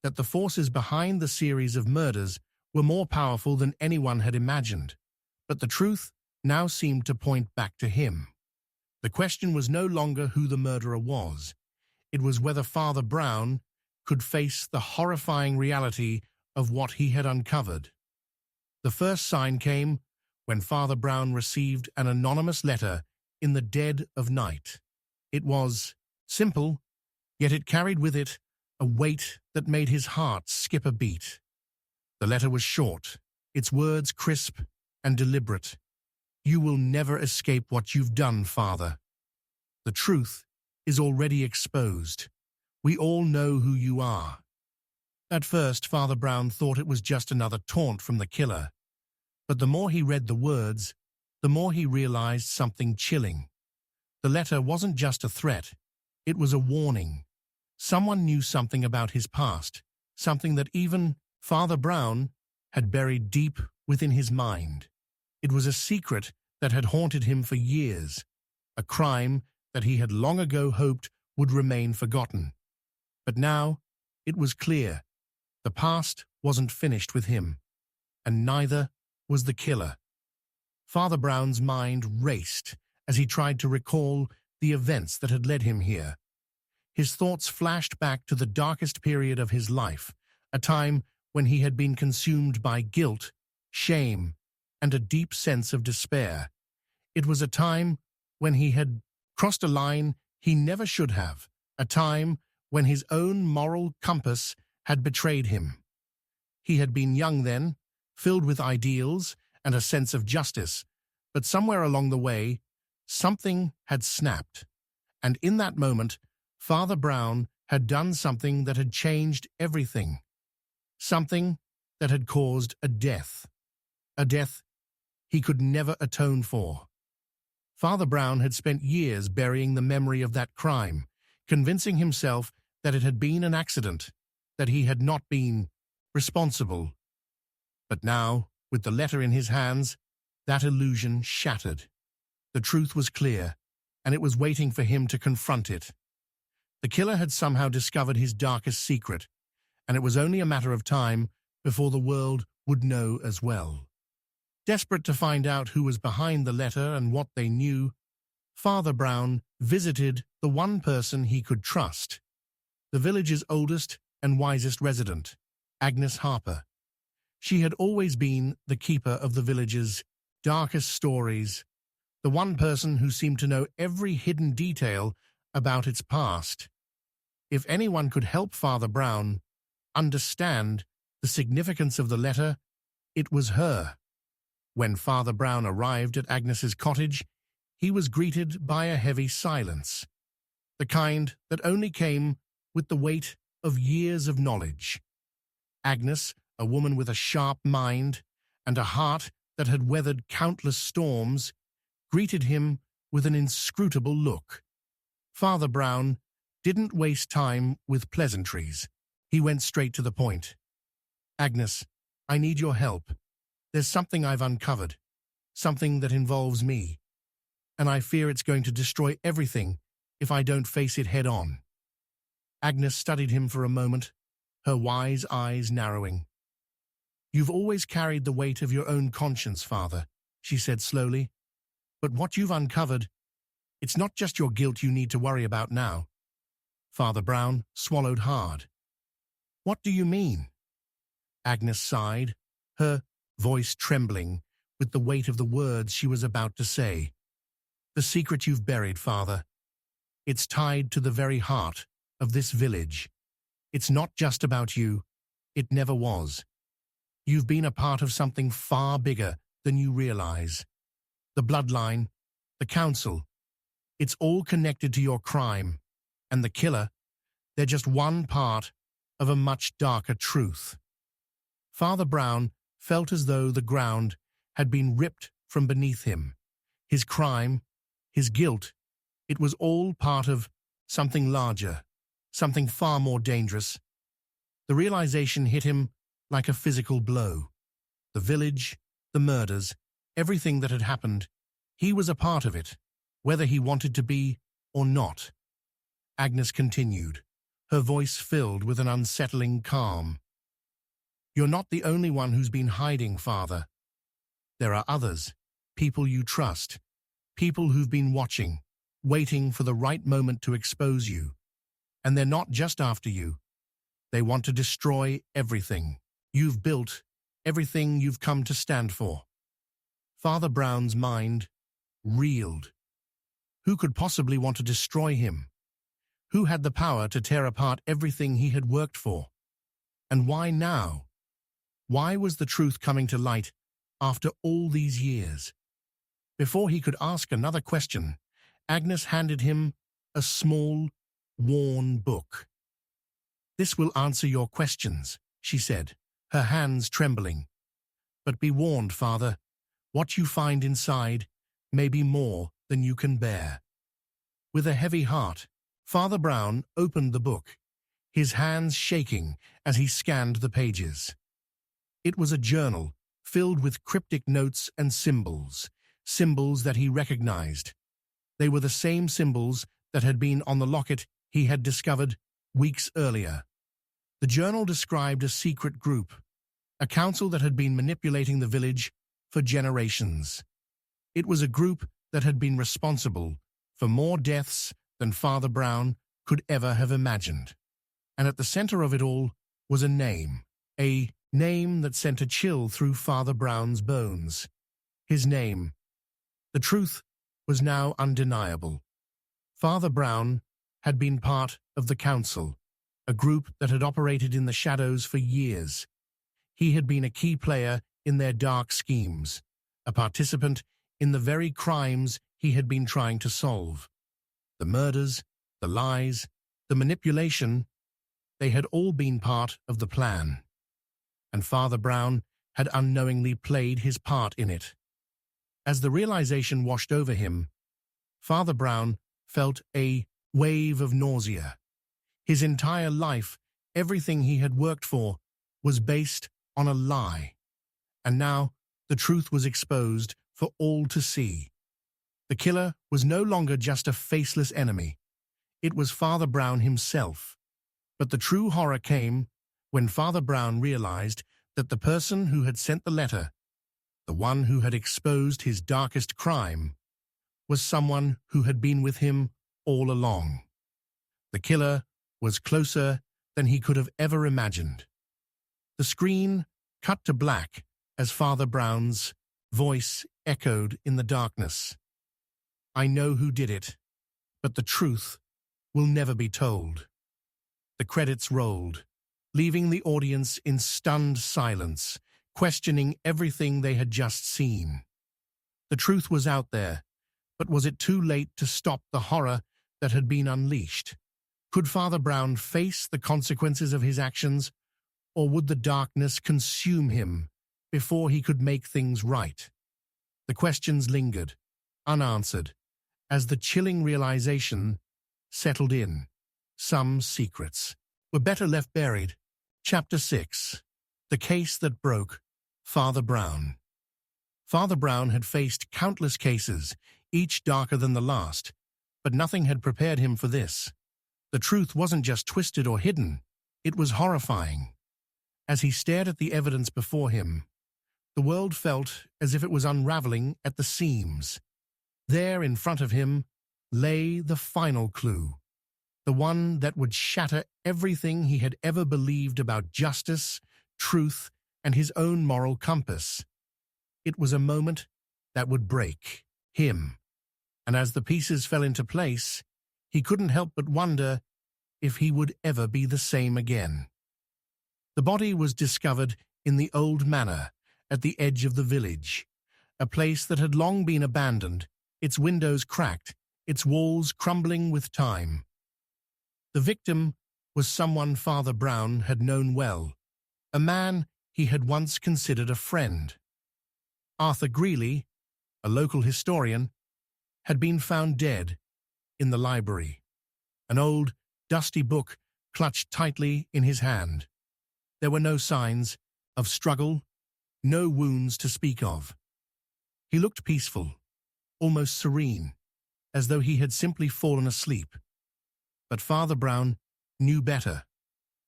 that the forces behind the series of murders were more powerful than anyone had imagined, but the truth now seemed to point back to him. The question was no longer who the murderer was. It was whether Father Brown could face the horrifying reality of what he had uncovered. The first sign came when Father Brown received an anonymous letter in the dead of night. It was simple, yet it carried with it a weight that made his heart skip a beat. The letter was short, its words crisp and deliberate. "You will never escape what you've done, Father. The truth is already exposed. We all know who you are." At first, Father Brown thought it was just another taunt from the killer. But the more he read the words, the more he realized something chilling. The letter wasn't just a threat, it was a warning. Someone knew something about his past, something that even Father Brown had buried deep within his mind. It was a secret that had haunted him for years, a crime that he had long ago hoped would remain forgotten. But now, it was clear. The past wasn't finished with him, and neither was the killer. Father Brown's mind raced as he tried to recall the events that had led him here. His thoughts flashed back to the darkest period of his life, a time when he had been consumed by guilt, shame, and a deep sense of despair. It was a time when he had crossed a line he never should have, a time when his own moral compass had betrayed him. He had been young then, filled with ideals and a sense of justice, but somewhere along the way, something had snapped. And in that moment, Father Brown had done something that had changed everything. Something that had caused a death he could never atone for. Father Brown had spent years burying the memory of that crime, convincing himself that it had been an accident, that he had not been responsible. But now, with the letter in his hands, that illusion shattered. The truth was clear, and it was waiting for him to confront it. The killer had somehow discovered his darkest secret, and it was only a matter of time before the world would know as well. Desperate to find out who was behind the letter and what they knew, Father Brown visited the one person he could trust, the village's oldest and wisest resident, Agnes Harper. She had always been the keeper of the village's darkest stories, the one person who seemed to know every hidden detail about its past. If anyone could help Father Brown understand the significance of the letter, it was her. When Father Brown arrived at Agnes's cottage, he was greeted by a heavy silence, the kind that only came with the weight of years of knowledge. Agnes, a woman with a sharp mind and a heart that had weathered countless storms, greeted him with an inscrutable look. Father Brown didn't waste time with pleasantries. He went straight to the point. "Agnes, I need your help. There's something I've uncovered, something that involves me, and I fear it's going to destroy everything if I don't face it head on." Agnes studied him for a moment, her wise eyes narrowing. "You've always carried the weight of your own conscience, Father," she said slowly. "But what you've uncovered, it's not just your guilt you need to worry about now." Father Brown swallowed hard. "What do you mean?" Agnes sighed, her voice trembling with the weight of the words she was about to say. "The secret you've buried, Father. It's tied to the very heart of this village. It's not just about you. It never was. You've been a part of something far bigger than you realize. The bloodline, the council, it's all connected to your crime. And the killer, they're just one part of a much darker truth. Father Brown felt as though the ground had been ripped from beneath him. His crime, his guilt, it was all part of something larger, something far more dangerous. The realization hit him like a physical blow. The village, the murders, everything that had happened, he was a part of it, whether he wanted to be or not. Agnes continued, her voice filled with an unsettling calm. You're not the only one who's been hiding, Father. There are others, people you trust, people who've been watching, waiting for the right moment to expose you. And they're not just after you. They want to destroy everything you've built, everything you've come to stand for. Father Brown's mind reeled. Who could possibly want to destroy him? Who had the power to tear apart everything he had worked for? And why now? Why was the truth coming to light after all these years? Before he could ask another question, Agnes handed him a small, worn book. This will answer your questions, she said, her hands trembling. But be warned, Father, what you find inside may be more than you can bear. With a heavy heart, Father Brown opened the book, his hands shaking as he scanned the pages. It was a journal filled with cryptic notes and symbols, symbols that he recognized. They were the same symbols that had been on the locket he had discovered weeks earlier. The journal described a secret group, a council that had been manipulating the village for generations. It was a group that had been responsible for more deaths than Father Brown could ever have imagined. And at the center of it all was a name that sent a chill through Father Brown's bones. His name. The truth was now undeniable. Father Brown had been part of the council, a group that had operated in the shadows for years. He had been a key player in their dark schemes, a participant in the very crimes he had been trying to solve. The murders, the lies, the manipulation, they had all been part of the plan. And Father Brown had unknowingly played his part in it. As the realization washed over him, Father Brown felt a wave of nausea. His entire life, everything he had worked for, was based on a lie. And now the truth was exposed for all to see. The killer was no longer just a faceless enemy. It was Father Brown himself. But the true horror came when Father Brown realized that the person who had sent the letter, the one who had exposed his darkest crime, was someone who had been with him all along. The killer was closer than he could have ever imagined. The screen cut to black as Father Brown's voice echoed in the darkness. I know who did it, but the truth will never be told. The credits rolled, leaving the audience in stunned silence, questioning everything they had just seen. The truth was out there, but was it too late to stop the horror that had been unleashed? Could Father Brown face the consequences of his actions, or would the darkness consume him before he could make things right? The questions lingered, unanswered, as the chilling realization settled in. Some secrets were better left buried. Chapter 6. The Case That Broke Father Brown. Father Brown had faced countless cases, each darker than the last, but nothing had prepared him for this. The truth wasn't just twisted or hidden, it was horrifying. As he stared at the evidence before him, the world felt as if it was unraveling at the seams. There in front of him lay the final clue, the one that would shatter everything he had ever believed about justice, truth, and his own moral compass. It was a moment that would break him, and as the pieces fell into place, he couldn't help but wonder if he would ever be the same again. The body was discovered in the old manor at the edge of the village, a place that had long been abandoned, its windows cracked, its walls crumbling with time. The victim was someone Father Brown had known well, a man he had once considered a friend. Arthur Greeley, a local historian, had been found dead in the library, an old, dusty book clutched tightly in his hand. There were no signs of struggle, no wounds to speak of. He looked peaceful, almost serene, as though he had simply fallen asleep. But Father Brown knew better.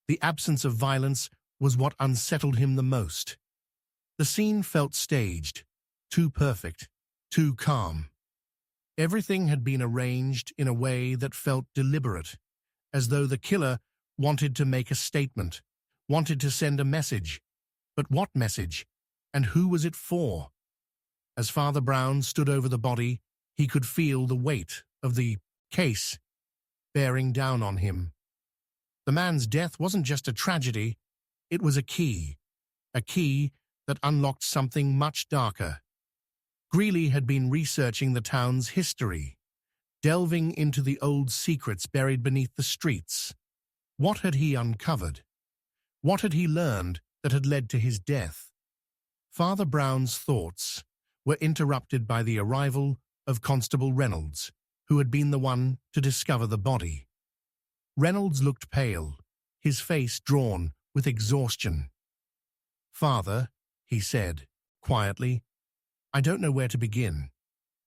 The absence of violence was what unsettled him the most. The scene felt staged, too perfect, too calm. Everything had been arranged in a way that felt deliberate, as though the killer wanted to make a statement, wanted to send a message. But what message? And who was it for? As Father Brown stood over the body, he could feel the weight of the case bearing down on him. The man's death wasn't just a tragedy, it was a key that unlocked something much darker. Greeley had been researching the town's history, delving into the old secrets buried beneath the streets. What had he uncovered? What had he learned that had led to his death? Father Brown's thoughts were interrupted by the arrival of Constable Reynolds, who had been the one to discover the body. Reynolds looked pale, his face drawn with exhaustion. "Father," he said, quietly, "I don't know where to begin.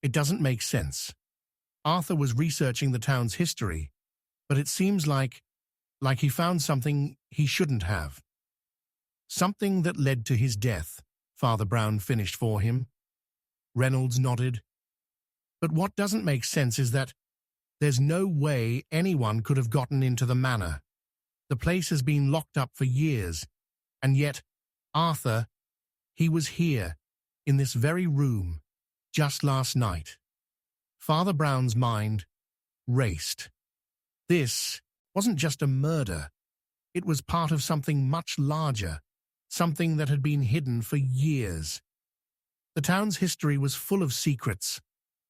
It doesn't make sense. Arthur was researching the town's history, but it seems like he found something he shouldn't have. Something that led to his death," Father Brown finished for him. Reynolds nodded. "But what doesn't make sense is that there's no way anyone could have gotten into the manor. The place has been locked up for years, and yet Arthur, he was here, in this very room, just last night." Father Brown's mind raced. This wasn't just a murder. It was part of something much larger, something that had been hidden for years. The town's history was full of secrets,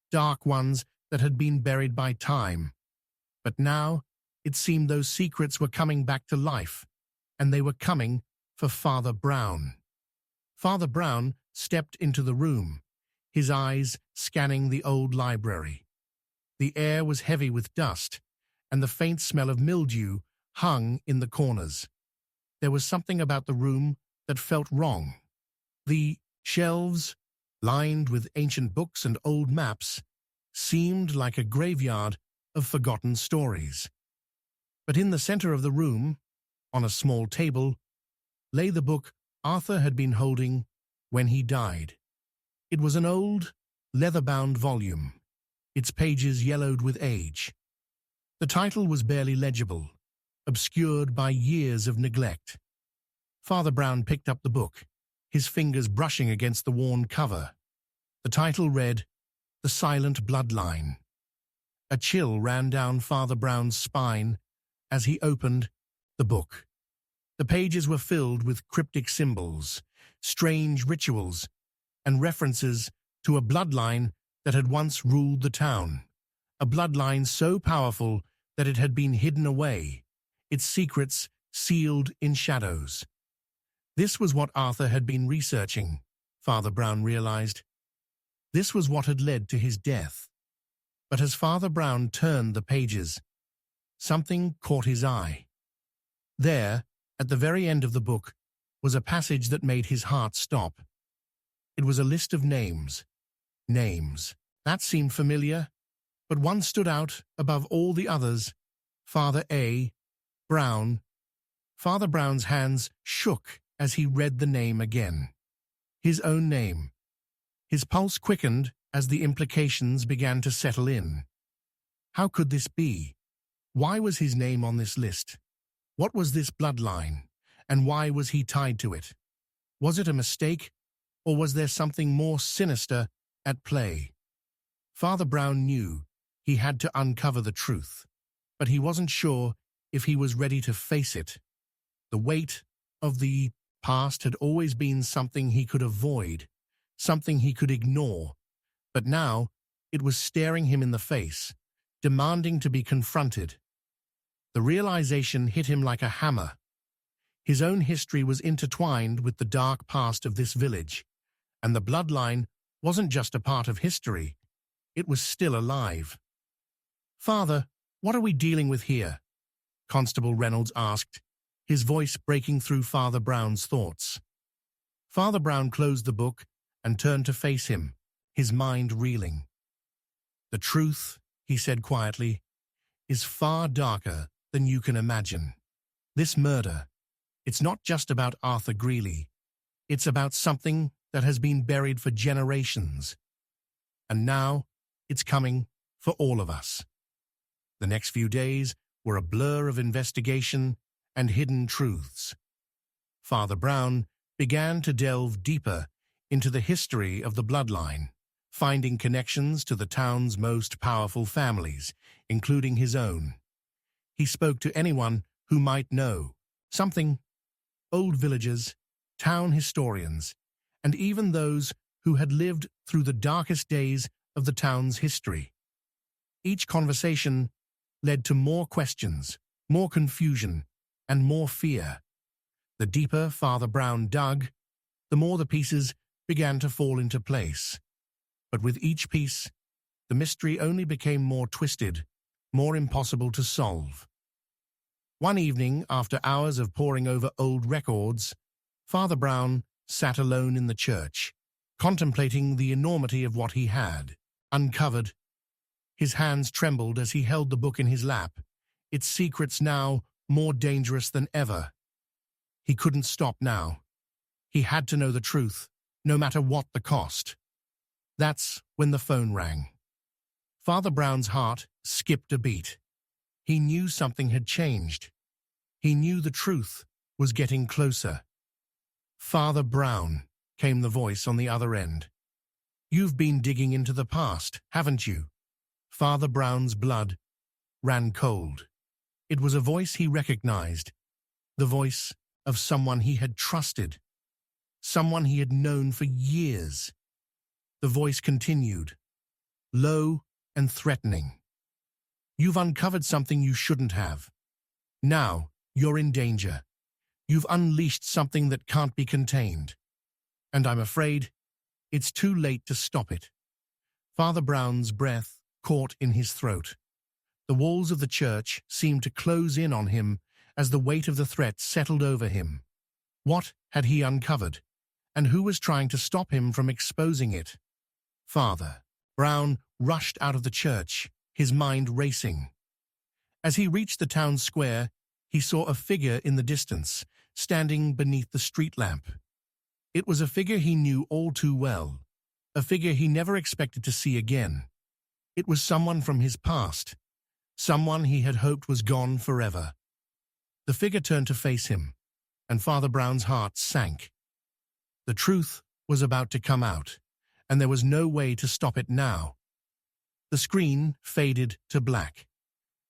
dark ones that had been buried by time. But now, it seemed those secrets were coming back to life, and they were coming for Father Brown. Father Brown stepped into the room, his eyes scanning the old library. The air was heavy with dust, and the faint smell of mildew hung in the corners. There was something about the room that felt wrong. The shelves, lined with ancient books and old maps, seemed like a graveyard of forgotten stories. But in the center of the room, on a small table, lay the book Arthur had been holding when he died. It was an old, leather-bound volume, its pages yellowed with age. The title was barely legible, obscured by years of neglect. Father Brown picked up the book, his fingers brushing against the worn cover. The title read, "The Silent Bloodline." A chill ran down Father Brown's spine as he opened the book. The pages were filled with cryptic symbols, strange rituals, and references to a bloodline that had once ruled the town. A bloodline so powerful that it had been hidden away, its secrets sealed in shadows. This was what Arthur had been researching, Father Brown realized. This was what had led to his death. But as Father Brown turned the pages, something caught his eye. There, at the very end of the book, was a passage that made his heart stop. It was a list of names. Names. That seemed familiar, but one stood out above all the others. Father A. Brown. Father Brown's hands shook as he read the name again. His own name. His pulse quickened as the implications began to settle in. How could this be? Why was his name on this list? What was this bloodline, and why was he tied to it? Was it a mistake, or was there something more sinister at play? Father Brown knew he had to uncover the truth, but he wasn't sure if he was ready to face it. The weight of the past had always been something he could avoid, something he could ignore, but now it was staring him in the face, demanding to be confronted. The realization hit him like a hammer. His own history was intertwined with the dark past of this village, and the bloodline wasn't just a part of history, it was still alive. "Father, what are we dealing with here?" Constable Reynolds asked, his voice breaking through Father Brown's thoughts. Father Brown closed the book and turned to face him, his mind reeling. "The truth," he said quietly, "is far darker than you can imagine. This murder, it's not just about Arthur Greeley. It's about something that has been buried for generations. And now, it's coming for all of us." The next few days were a blur of investigation and hidden truths. Father Brown began to delve deeper into the history of the bloodline, finding connections to the town's most powerful families, including his own. He spoke to anyone who might know something: old villagers, town historians, and even those who had lived through the darkest days of the town's history. Each conversation led to more questions, more confusion, and more fear. The deeper Father Brown dug, the more the pieces began to fall into place. But with each piece, the mystery only became more twisted, more impossible to solve. One evening, after hours of poring over old records, Father Brown sat alone in the church, contemplating the enormity of what he had uncovered. His hands trembled as he held the book in his lap, its secrets now more dangerous than ever. He couldn't stop now. He had to know the truth, no matter what the cost. That's when the phone rang. Father Brown's heart skipped a beat. He knew something had changed. He knew the truth was getting closer. "Father Brown," came the voice on the other end. "You've been digging into the past, haven't you?" Father Brown's blood ran cold. It was a voice he recognized, the voice of someone he had trusted, someone he had known for years. The voice continued, low and threatening. "You've uncovered something you shouldn't have. Now you're in danger. You've unleashed something that can't be contained. And I'm afraid it's too late to stop it." Father Brown's breath caught in his throat. The walls of the church seemed to close in on him as the weight of the threat settled over him. What had he uncovered, and who was trying to stop him from exposing it? Father Brown rushed out of the church, his mind racing. As he reached the town square, he saw a figure in the distance, standing beneath the street lamp. It was a figure he knew all too well, a figure he never expected to see again. It was someone from his past, someone he had hoped was gone forever. The figure turned to face him, and Father Brown's heart sank. The truth was about to come out, and there was no way to stop it now. The screen faded to black,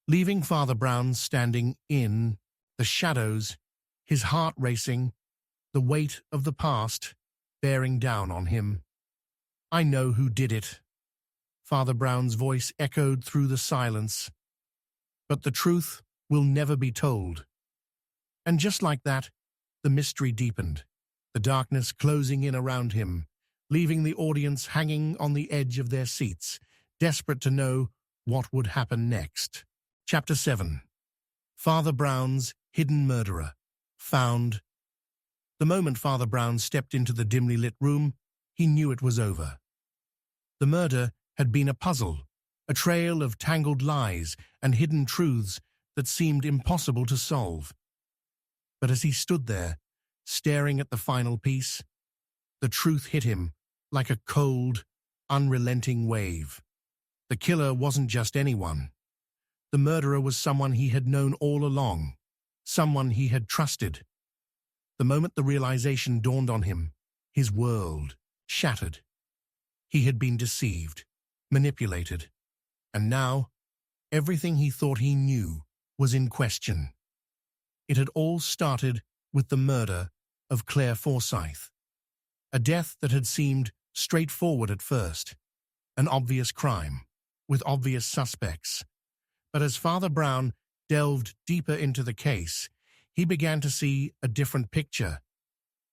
leaving Father Brown standing in the shadows, his heart racing, the weight of the past bearing down on him. "I know who did it." Father Brown's voice echoed through the silence. "But the truth will never be told." And just like that, the mystery deepened, the darkness closing in around him, leaving the audience hanging on the edge of their seats, desperate to know what would happen next. Chapter 7. Father Brown's Hidden Murderer, Found. The moment Father Brown stepped into the dimly lit room, he knew it was over. The murder had been a puzzle, a trail of tangled lies and hidden truths that seemed impossible to solve. But as he stood there, staring at the final piece, the truth hit him like a cold, unrelenting wave. The killer wasn't just anyone. The murderer was someone he had known all along, someone he had trusted. The moment the realization dawned on him, his world shattered. He had been deceived, manipulated, and now everything he thought he knew was in question. It had all started with the murder of Claire Forsyth. A death that had seemed straightforward at first, an obvious crime, with obvious suspects. But as Father Brown delved deeper into the case, he began to see a different picture.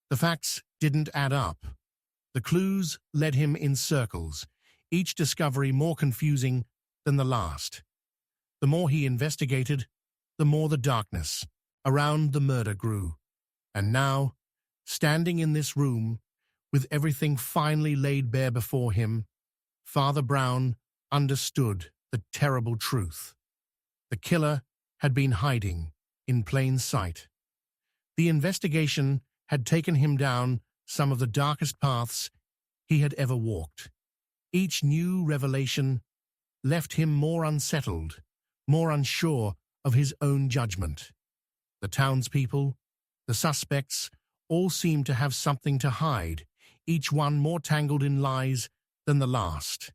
The facts didn't add up. The clues led him in circles, each discovery more confusing than the last. The more he investigated, the more the darkness around the murder grew. And now, standing in this room, with everything finally laid bare before him, Father Brown understood the terrible truth. The killer had been hiding in plain sight. The investigation had taken him down some of the darkest paths he had ever walked. Each new revelation left him more unsettled, more unsure of his own judgment. The townspeople, the suspects, all seemed to have something to hide, each one more tangled in lies than the last.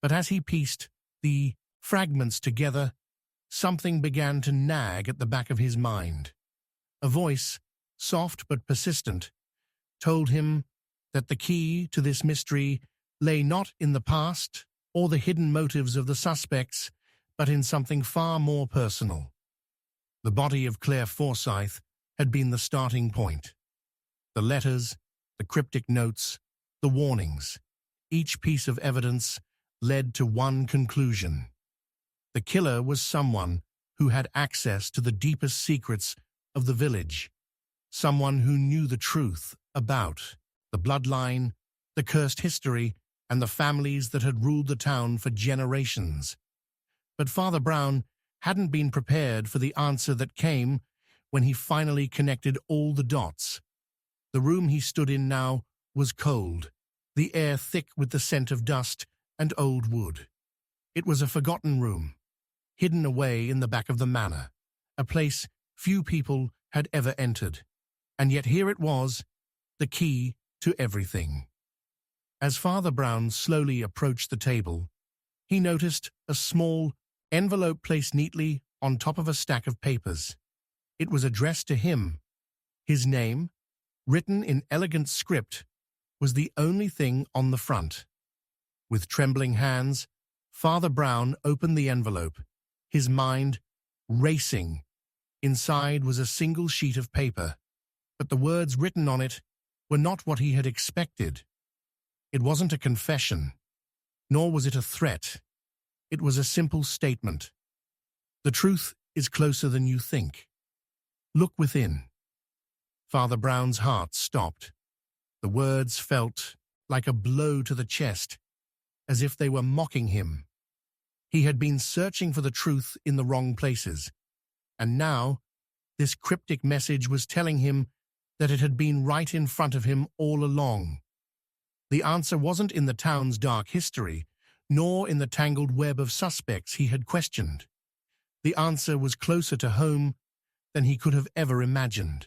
But as he pieced the fragments together, something began to nag at the back of his mind. A voice, soft but persistent, told him that the key to this mystery lay not in the past or the hidden motives of the suspects, but in something far more personal. The body of Claire Forsyth had been the starting point. The letters, the cryptic notes, the warnings, each piece of evidence led to one conclusion. The killer was someone who had access to the deepest secrets of the village, someone who knew the truth about the bloodline, the cursed history, and the families that had ruled the town for generations. But Father Brown hadn't been prepared for the answer that came when he finally connected all the dots. The room he stood in now was cold, the air thick with the scent of dust and old wood. It was a forgotten room, hidden away in the back of the manor, a place few people had ever entered. And yet here it was, the key to everything. As Father Brown slowly approached the table, he noticed a small envelope placed neatly on top of a stack of papers. It was addressed to him. His name, written in elegant script, was the only thing on the front. With trembling hands, Father Brown opened the envelope, his mind racing. Inside was a single sheet of paper, but the words written on it were not what he had expected. It wasn't a confession, nor was it a threat. It was a simple statement. The truth is closer than you think. Look within. Father Brown's heart stopped. The words felt like a blow to the chest, as if they were mocking him. He had been searching for the truth in the wrong places, and now this cryptic message was telling him that it had been right in front of him all along. The answer wasn't in the town's dark history, nor in the tangled web of suspects he had questioned. The answer was closer to home than he could have ever imagined.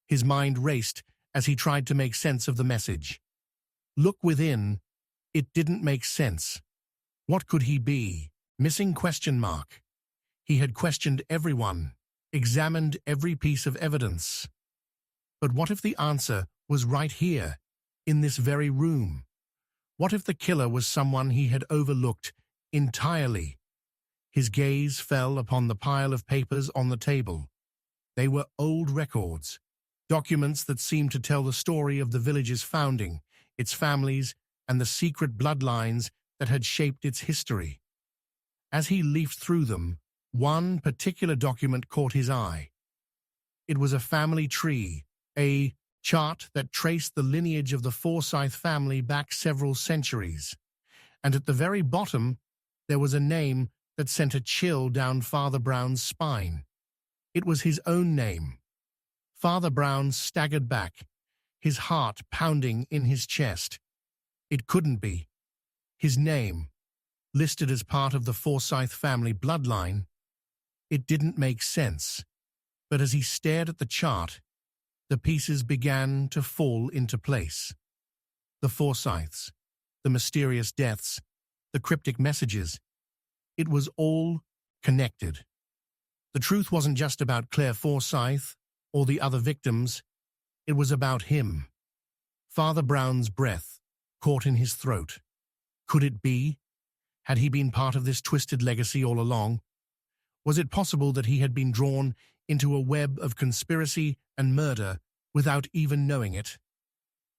His mind raced as he tried to make sense of the message. Look within. It didn't make sense. What could he be? Missing question mark. He had questioned everyone, examined every piece of evidence. But what if the answer was right here, in this very room? What if the killer was someone he had overlooked entirely? His gaze fell upon the pile of papers on the table. They were old records, documents that seemed to tell the story of the village's founding, its families, and the secret bloodlines that had shaped its history. As he leafed through them, one particular document caught his eye. It was a family tree, a chart that traced the lineage of the Forsyth family back several centuries. And at the very bottom, there was a name that sent a chill down Father Brown's spine. It was his own name. Father Brown staggered back, his heart pounding in his chest. It couldn't be. His name, listed as part of the Forsyth family bloodline, it didn't make sense. But as he stared at the chart, the pieces began to fall into place. The Forsyths, the mysterious deaths, the cryptic messages. It was all connected. The truth wasn't just about Claire Forsyth or the other victims. It was about him. Father Brown's breath caught in his throat. Could it be? Had he been part of this twisted legacy all along? Was it possible that he had been drawn into a web of conspiracy and murder without even knowing it?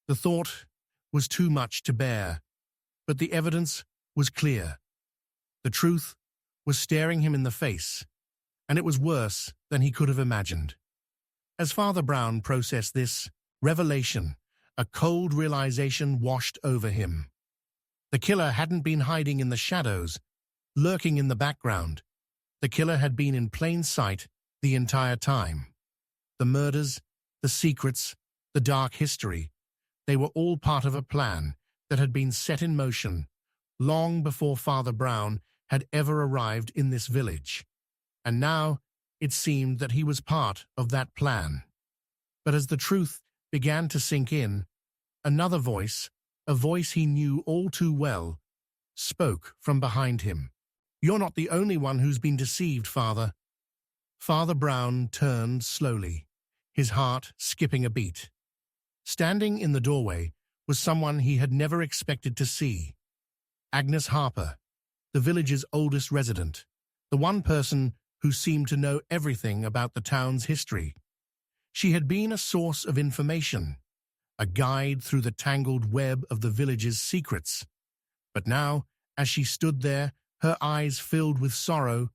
The thought was too much to bear, but the evidence was clear. The truth was staring him in the face, and it was worse than he could have imagined. As Father Brown processed this revelation, a cold realization washed over him. The killer hadn't been hiding in the shadows, lurking in the background. The killer had been in plain sight the entire time. The murders, the secrets, the dark history, they were all part of a plan that had been set in motion long before Father Brown had ever arrived in this village. And now it seemed that he was part of that plan. But as the truth began to sink in, another voice, a voice he knew all too well, spoke from behind him. "You're not the only one who's been deceived, Father." Father Brown turned slowly, his heart skipping a beat. Standing in the doorway was someone he had never expected to see. Agnes Harper, the village's oldest resident, the one person who seemed to know everything about the town's history. She had been a source of information, a guide through the tangled web of the village's secrets. But now, as she stood there, her eyes filled with sorrow,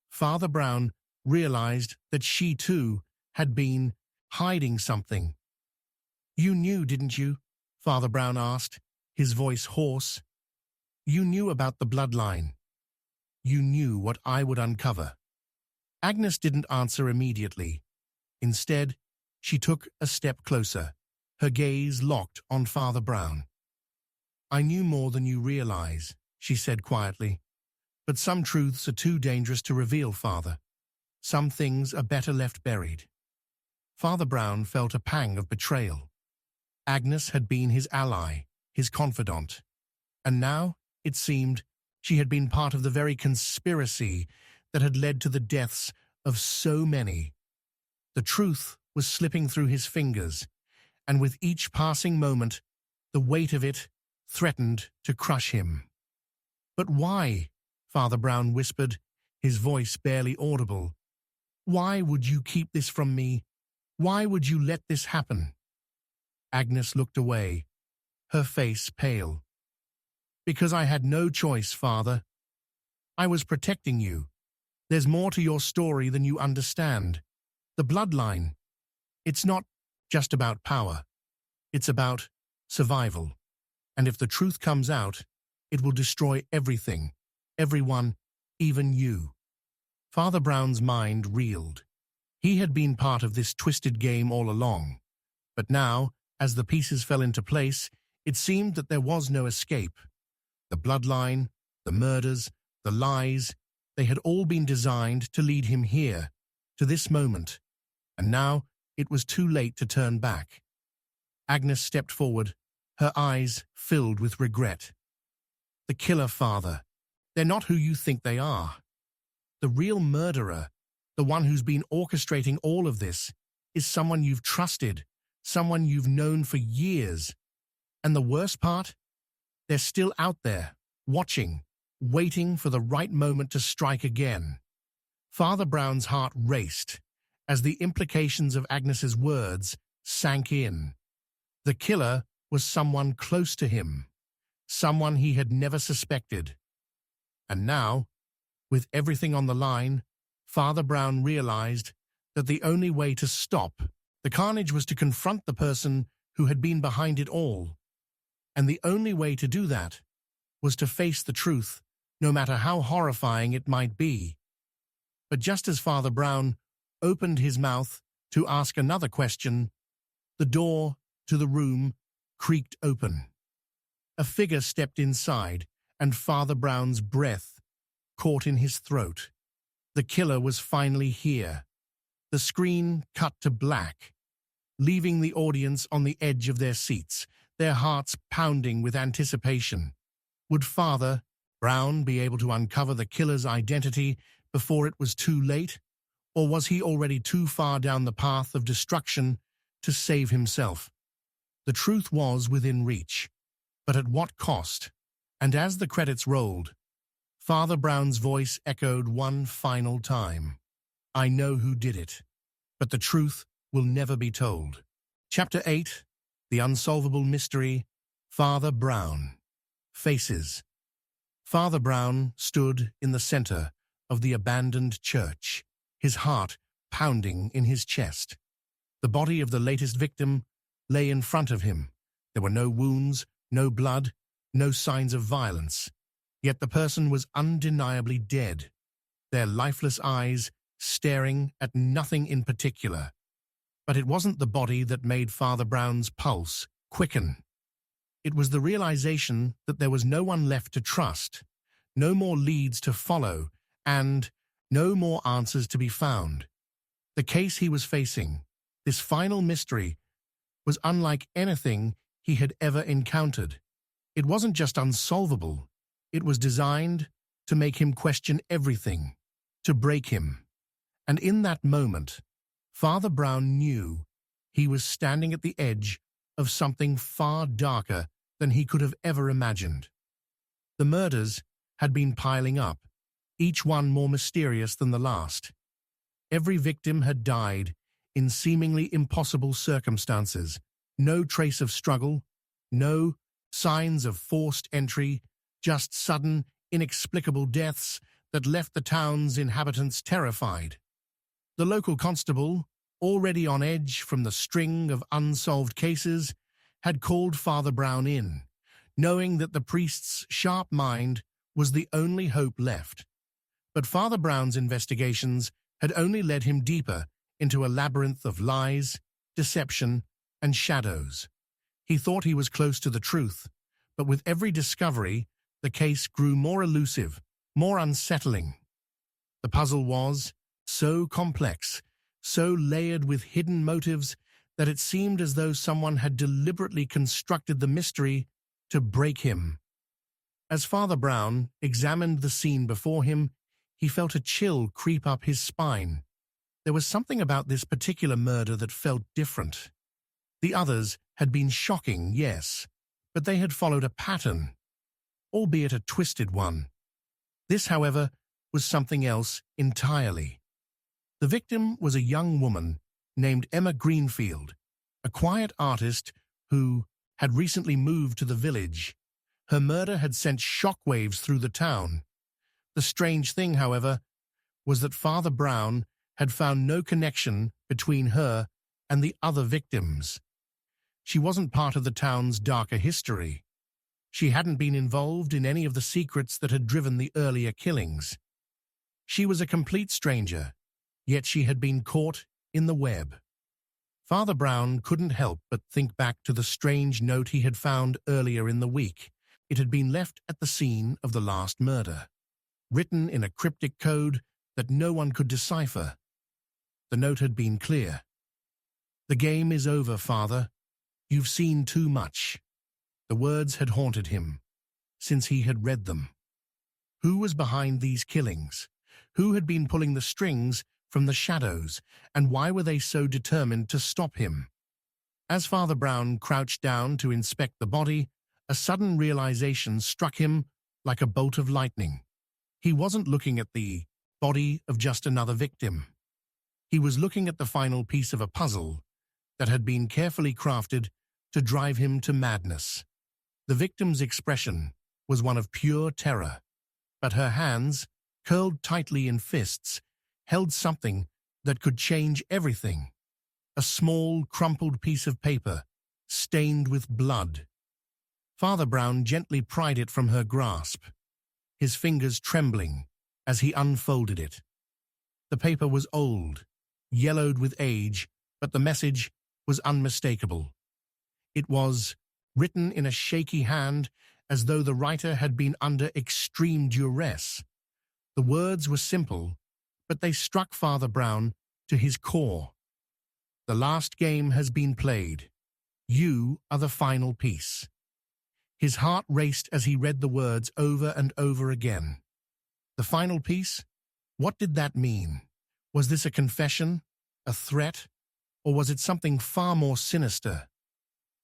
Father Brown realized that she too had been hiding something. "You knew, didn't you?" Father Brown asked, his voice hoarse. "You knew about the bloodline. You knew what I would uncover." Agnes didn't answer immediately. Instead, she took a step closer, her gaze locked on Father Brown. "I knew more than you realize," she said quietly. "But some truths are too dangerous to reveal, Father. Some things are better left buried." Father Brown felt a pang of betrayal. Agnes had been his ally, his confidant. And now, it seemed, she had been part of the very conspiracy that had led to the deaths of so many. The truth was slipping through his fingers, and with each passing moment, the weight of it threatened to crush him. "But why?" Father Brown whispered, his voice barely audible. "Why would you keep this from me? Why would you let this happen?" Agnes looked away, her face pale. "Because I had no choice, Father. I was protecting you. There's more to your story than you understand. The bloodline. It's not just about power. It's about survival. And if the truth comes out, it will destroy everything, everyone, even you." Father Brown's mind reeled. He had been part of this twisted game all along. But now, as the pieces fell into place, it seemed that there was no escape. The bloodline, the murders, the lies, they had all been designed to lead him here, to this moment. And now it was too late to turn back. Agnes stepped forward, her eyes filled with regret. "The killer, Father. They're not who you think they are. The real murderer, the one who's been orchestrating all of this, is someone you've trusted, someone you've known for years. And the worst part? They're still out there, watching, waiting for the right moment to strike again." Father Brown's heart raced as the implications of Agnes's words sank in. The killer was someone close to him, someone he had never suspected. And now, with everything on the line, Father Brown realized that the only way to stop the carnage was to confront the person who had been behind it all. And the only way to do that was to face the truth, no matter how horrifying it might be. But just as Father Brown opened his mouth to ask another question, the door to the room creaked open. A figure stepped inside, and Father Brown's breath caught in his throat. The killer was finally here. The screen cut to black, leaving the audience on the edge of their seats, their hearts pounding with anticipation. Would Father Brown be able to uncover the killer's identity before it was too late? Or was he already too far down the path of destruction to save himself? The truth was within reach, but at what cost? And as the credits rolled, Father Brown's voice echoed one final time. I know who did it, but the truth will never be told. Chapter 8, The Unsolvable Mystery, Father Brown. Faces. Father Brown stood in the center of the abandoned church, his heart pounding in his chest. The body of the latest victim lay in front of him. There were no wounds, no blood, no signs of violence. Yet the person was undeniably dead, their lifeless eyes staring at nothing in particular. But it wasn't the body that made Father Brown's pulse quicken. It was the realization that there was no one left to trust, no more leads to follow, and no more answers to be found. The case he was facing, this final mystery, was unlike anything he had ever encountered. It wasn't just unsolvable, it was designed to make him question everything, to break him. And in that moment, Father Brown knew he was standing at the edge of something far darker than he could have ever imagined. The murders had been piling up, each one more mysterious than the last. Every victim had died in seemingly impossible circumstances. No trace of struggle, no signs of forced entry, just sudden, inexplicable deaths that left the town's inhabitants terrified. The local constable, already on edge from the string of unsolved cases, had called Father Brown in, knowing that the priest's sharp mind was the only hope left. But Father Brown's investigations had only led him deeper into a labyrinth of lies, deception, and shadows. He thought he was close to the truth, but with every discovery, the case grew more elusive, more unsettling. The puzzle was so complex, so layered with hidden motives, that it seemed as though someone had deliberately constructed the mystery to break him. As Father Brown examined the scene before him, he felt a chill creep up his spine. There was something about this particular murder that felt different. The others had been shocking, yes, but they had followed a pattern, albeit a twisted one. This, however, was something else entirely. The victim was a young woman named Emma Greenfield, a quiet artist who had recently moved to the village. Her murder had sent shockwaves through the town. The strange thing, however, was that Father Brown had found no connection between her and the other victims. She wasn't part of the town's darker history. She hadn't been involved in any of the secrets that had driven the earlier killings. She was a complete stranger, yet she had been caught in the web. Father Brown couldn't help but think back to the strange note he had found earlier in the week. It had been left at the scene of the last murder, written in a cryptic code that no one could decipher. The note had been clear. "The game is over, Father. You've seen too much." The words had haunted him since he had read them. Who was behind these killings? Who had been pulling the strings from the shadows, and why were they so determined to stop him? As Father Brown crouched down to inspect the body, a sudden realization struck him like a bolt of lightning. He wasn't looking at the body of just another victim. He was looking at the final piece of a puzzle that had been carefully crafted to drive him to madness. The victim's expression was one of pure terror, but her hands, curled tightly in fists, held something that could change everything. A small, crumpled piece of paper, stained with blood. Father Brown gently pried it from her grasp, his fingers trembling as he unfolded it. The paper was old, yellowed with age, but the message was unmistakable. It was written in a shaky hand, as though the writer had been under extreme duress. The words were simple, but they struck Father Brown to his core. "The last game has been played. You are the final piece." His heart raced as he read the words over and over again. The final piece? What did that mean? Was this a confession, a threat, or was it something far more sinister?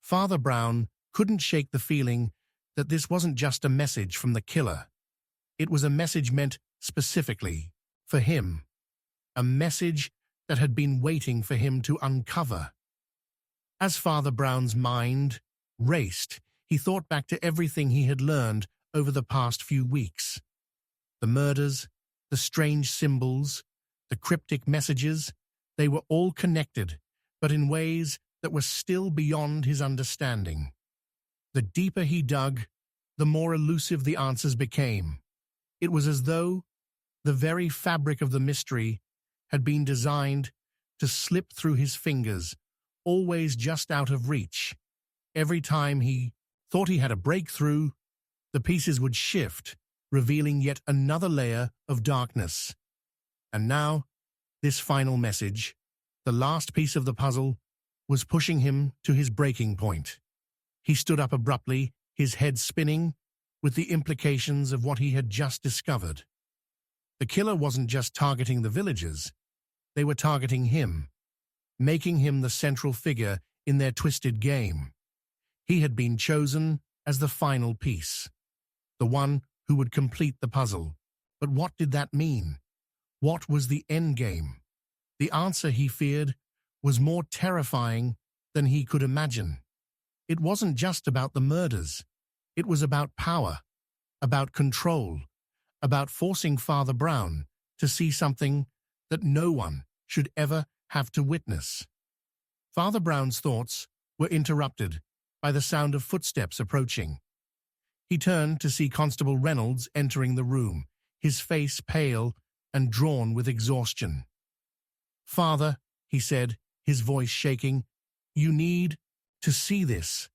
Father Brown couldn't shake the feeling that this wasn't just a message from the killer. It was a message meant specifically for him, a message that had been waiting for him to uncover. As Father Brown's mind raced, he thought back to everything he had learned over the past few weeks. The murders, the strange symbols, the cryptic messages, they were all connected, but in ways that were still beyond his understanding. The deeper he dug, the more elusive the answers became. It was as though the very fabric of the mystery had been designed to slip through his fingers, always just out of reach. Every time he thought he had a breakthrough, the pieces would shift, revealing yet another layer of darkness. And now, this final message, the last piece of the puzzle, was pushing him to his breaking point. He stood up abruptly, his head spinning, with the implications of what he had just discovered. The killer wasn't just targeting the villagers, they were targeting him, making him the central figure in their twisted game. He had been chosen as the final piece, the one who would complete the puzzle. But what did that mean? What was the endgame? The answer, he feared, was more terrifying than he could imagine. It wasn't just about the murders. It was about power, about control, about forcing Father Brown to see something that no one should ever have to witness. Father Brown's thoughts were interrupted by the sound of footsteps approaching. He turned to see Constable Reynolds entering the room, his face pale and drawn with exhaustion. "Father," he said, his voice shaking, "you need to see this."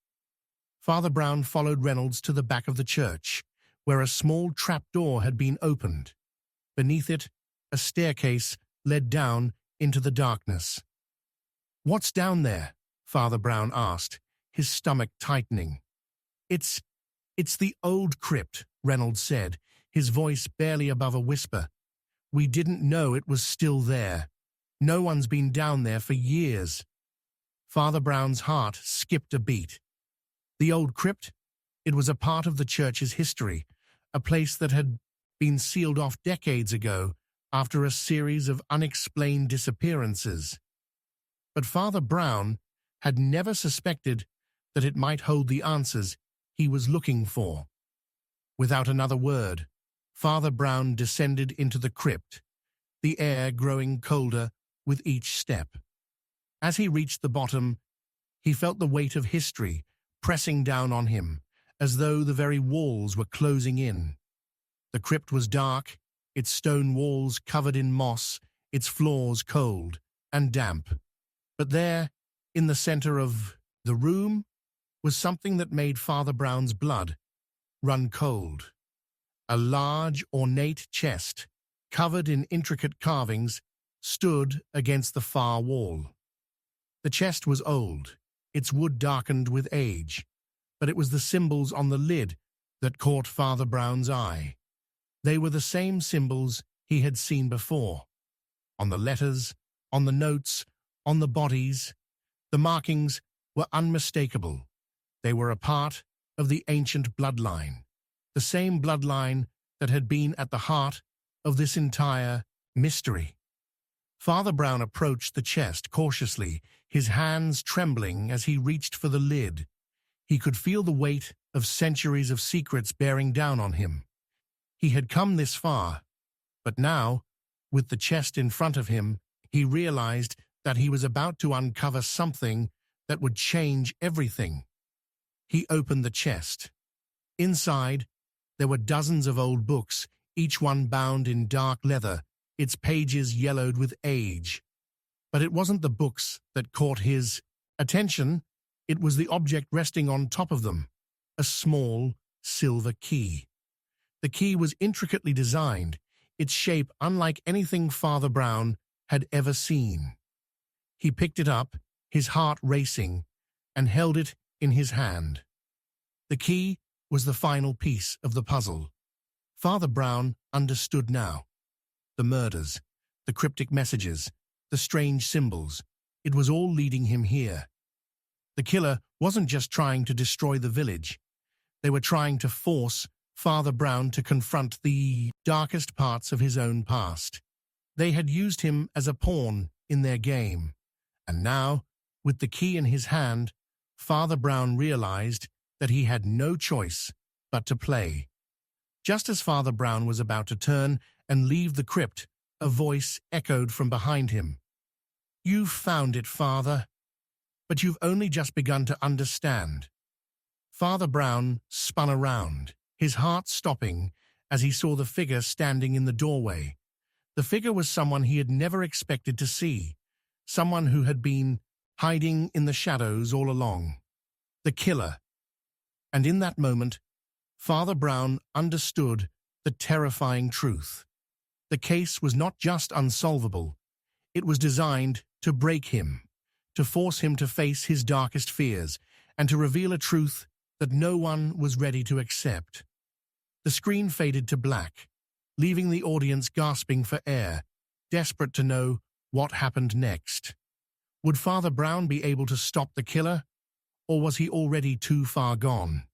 Father Brown followed Reynolds to the back of the church, where a small trapdoor had been opened. Beneath it, a staircase led down into the darkness. "What's down there?" Father Brown asked, his stomach tightening. It's the old crypt," Reynolds said, his voice barely above a whisper. "We didn't know it was still there. No one's been down there for years." Father Brown's heart skipped a beat. The old crypt? It was a part of the church's history, a place that had been sealed off decades ago after a series of unexplained disappearances. But Father Brown had never suspected that it might hold the answers he was looking for. Without another word, Father Brown descended into the crypt, the air growing colder with each step. As he reached the bottom, he felt the weight of history pressing down on him, as though the very walls were closing in. The crypt was dark, its stone walls covered in moss, its floors cold and damp. But there, in the center of the room, was something that made Father Brown's blood run cold. A large, ornate chest, covered in intricate carvings, stood against the far wall. The chest was old, its wood darkened with age, but it was the symbols on the lid that caught Father Brown's eye. They were the same symbols he had seen before. On the letters, on the notes, on the bodies, the markings were unmistakable. They were a part of the ancient bloodline, the same bloodline that had been at the heart of this entire mystery. Father Brown approached the chest cautiously, his hands trembling as he reached for the lid. He could feel the weight of centuries of secrets bearing down on him. He had come this far, but now, with the chest in front of him, he realized that he was about to uncover something that would change everything. He opened the chest. Inside, there were dozens of old books, each one bound in dark leather, its pages yellowed with age. But it wasn't the books that caught his attention, it was the object resting on top of them, a small silver key. The key was intricately designed, its shape unlike anything Father Brown had ever seen. He picked it up, his heart racing, and held it in his hand. The key was the final piece of the puzzle. Father Brown understood now. The murders, the cryptic messages, the strange symbols. It was all leading him here. The killer wasn't just trying to destroy the village. They were trying to force Father Brown to confront the darkest parts of his own past. They had used him as a pawn in their game. And now, with the key in his hand, Father Brown realized that he had no choice but to play. Just as Father Brown was about to turn and leave the crypt, a voice echoed from behind him. "You've found it, Father, but you've only just begun to understand." Father Brown spun around, his heart stopping as he saw the figure standing in the doorway. The figure was someone he had never expected to see, someone who had been hiding in the shadows all along. The killer. And in that moment, Father Brown understood the terrifying truth. The case was not just unsolvable, it was designed to break him, to force him to face his darkest fears, and to reveal a truth that no one was ready to accept. The screen faded to black, leaving the audience gasping for air, desperate to know what happened next. Would Father Brown be able to stop the killer, or was he already too far gone?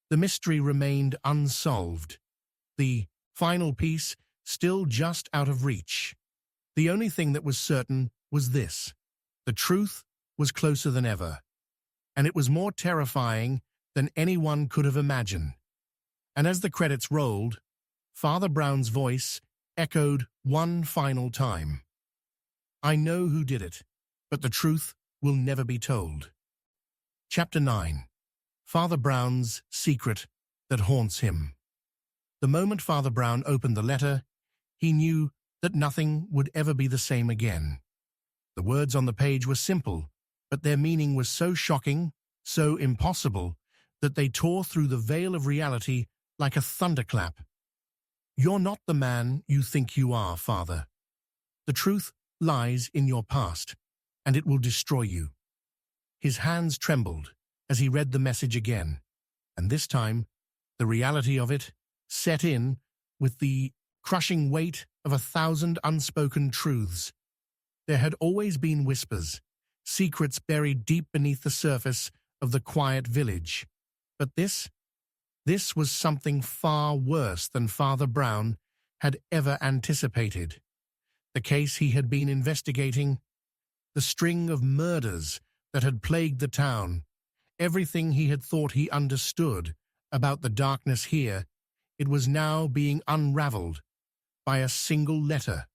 The mystery remained unsolved, the final piece still just out of reach. The only thing that was certain was this: the truth was closer than ever, and it was more terrifying than anyone could have imagined. And as the credits rolled, Father Brown's voice echoed one final time. "I know who did it, but the truth will never be told." Chapter 9. Father Brown's Secret That Haunts Him. The moment Father Brown opened the letter, he knew that nothing would ever be the same again. The words on the page were simple, but their meaning was so shocking, so impossible, that they tore through the veil of reality like a thunderclap. "You're not the man you think you are, Father. The truth lies in your past, and it will destroy you." His hands trembled as he read the message again, and this time, the reality of it set in with the crushing weight of 1,000 unspoken truths. There had always been whispers, secrets buried deep beneath the surface of the quiet village. But this was something far worse than Father Brown had ever anticipated. The case he had been investigating, the string of murders that had plagued the town, everything he had thought he understood about the darkness here, it was now being unraveled by a single letter.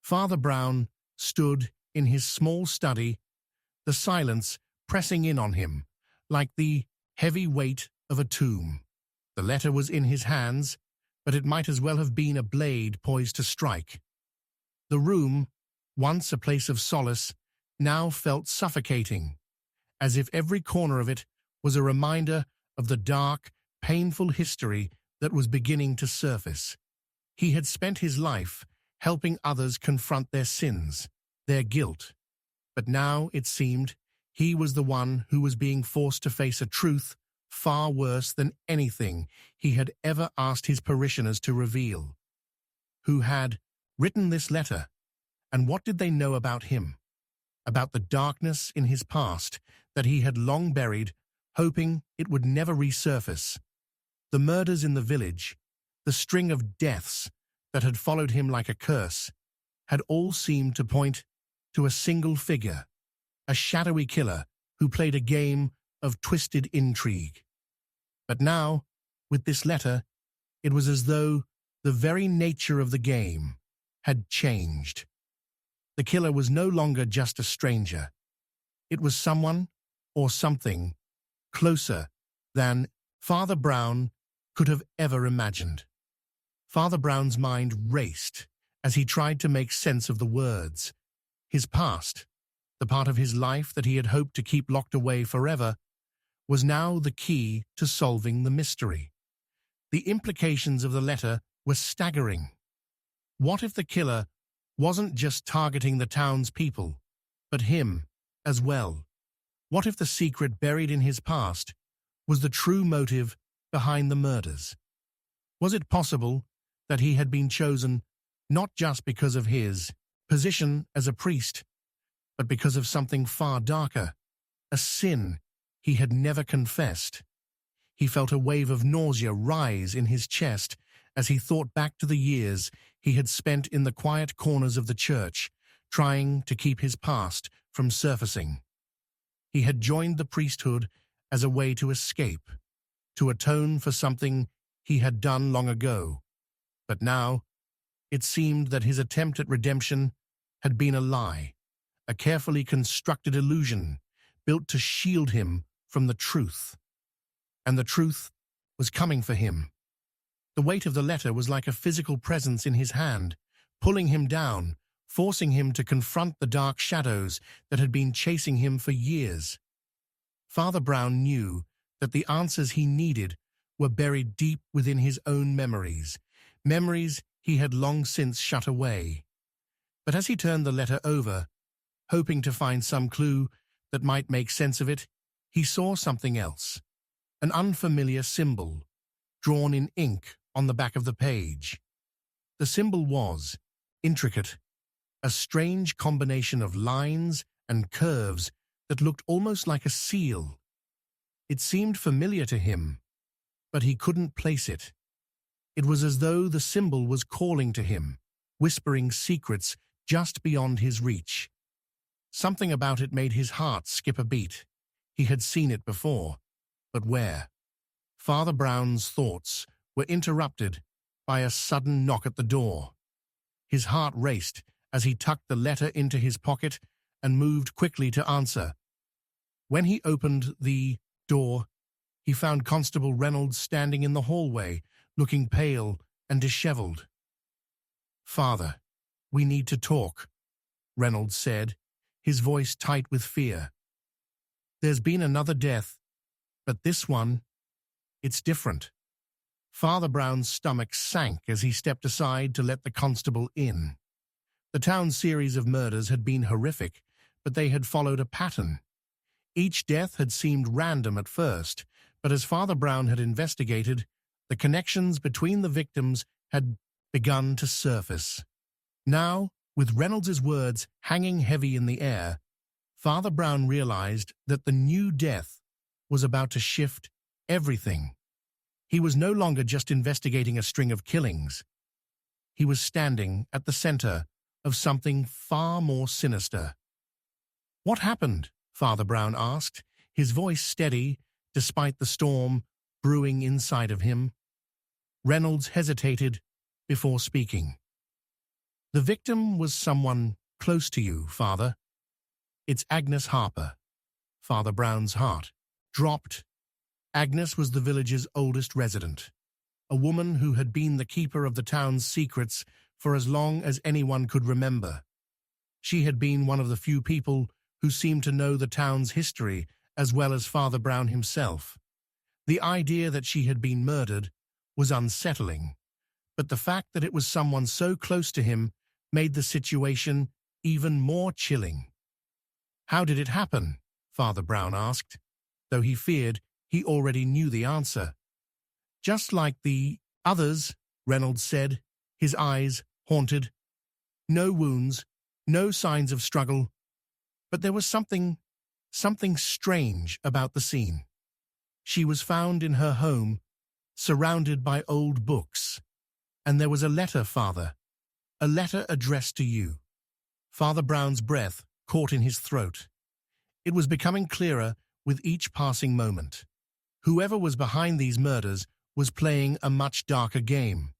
Father Brown stood in his small study, the silence pressing in on him like the heavy weight of a tomb. The letter was in his hands, but it might as well have been a blade poised to strike. The room, once a place of solace, now felt suffocating, as if every corner of it was a reminder of the dark, painful history that was beginning to surface. He had spent his life helping others confront their sins, their guilt. But now, it seemed, he was the one who was being forced to face a truth far worse than anything he had ever asked his parishioners to reveal. Who had written this letter, and what did they know about him? About the darkness in his past that he had long buried, hoping it would never resurface. The murders in the village, the string of deaths that had followed him like a curse, had all seemed to point to a single figure, a shadowy killer who played a game of twisted intrigue. But now, with this letter, it was as though the very nature of the game had changed. The killer was no longer just a stranger. It was someone, or something, closer than Father Brown could have ever imagined. Father Brown's mind raced as he tried to make sense of the words. His past, the part of his life that he had hoped to keep locked away forever, was now the key to solving the mystery. The implications of the letter were staggering. What if the killer wasn't just targeting the town's people, but him as well? What if the secret buried in his past was the true motive behind the murders? Was it possible that he had been chosen not just because of his position as a priest, but because of something far darker, a sin he had never confessed. He felt a wave of nausea rise in his chest as he thought back to the years he had spent in the quiet corners of the church, trying to keep his past from surfacing. He had joined the priesthood as a way to escape, to atone for something he had done long ago. But now, it seemed that his attempt at redemption had been a lie, a carefully constructed illusion built to shield him from the truth. And the truth was coming for him. The weight of the letter was like a physical presence in his hand, pulling him down, forcing him to confront the dark shadows that had been chasing him for years. Father Brown knew that the answers he needed were buried deep within his own memories, memories he had long since shut away. But as he turned the letter over, hoping to find some clue that might make sense of it, he saw something else, an unfamiliar symbol, drawn in ink on the back of the page. The symbol was intricate, a strange combination of lines and curves that looked almost like a seal. It seemed familiar to him, but he couldn't place it. It was as though the symbol was calling to him, whispering secrets just beyond his reach. Something about it made his heart skip a beat. He had seen it before, but where? Father Brown's thoughts were interrupted by a sudden knock at the door. His heart raced as he tucked the letter into his pocket and moved quickly to answer. When he opened the door, he found Constable Reynolds standing in the hallway, looking pale and disheveled. "Father, we need to talk," Reynolds said, his voice tight with fear. "There's been another death, but this one, it's different." Father Brown's stomach sank as he stepped aside to let the constable in. The town's series of murders had been horrific, but they had followed a pattern. Each death had seemed random at first, but as Father Brown had investigated, the connections between the victims had begun to surface. Now, with Reynolds's words hanging heavy in the air, Father Brown realized that the new death was about to shift everything. He was no longer just investigating a string of killings. He was standing at the center of something far more sinister. "What happened?" Father Brown asked, his voice steady despite the storm brewing inside of him. Reynolds hesitated before speaking. "The victim was someone close to you, Father. It's Agnes Harper." Father Brown's heart dropped. Agnes was the village's oldest resident, a woman who had been the keeper of the town's secrets for as long as anyone could remember. She had been one of the few people who seemed to know the town's history as well as Father Brown himself. The idea that she had been murdered was unsettling, but the fact that it was someone so close to him made the situation even more chilling. "How did it happen?" Father Brown asked, though he feared he already knew the answer. "Just like the others," Reynolds said, his eyes haunted. "No wounds, no signs of struggle, but there was something strange about the scene. She was found in her home, surrounded by old books, and there was a letter, Father, a letter addressed to you." Father Brown's breath caught in his throat. It was becoming clearer with each passing moment. Whoever was behind these murders was playing a much darker game.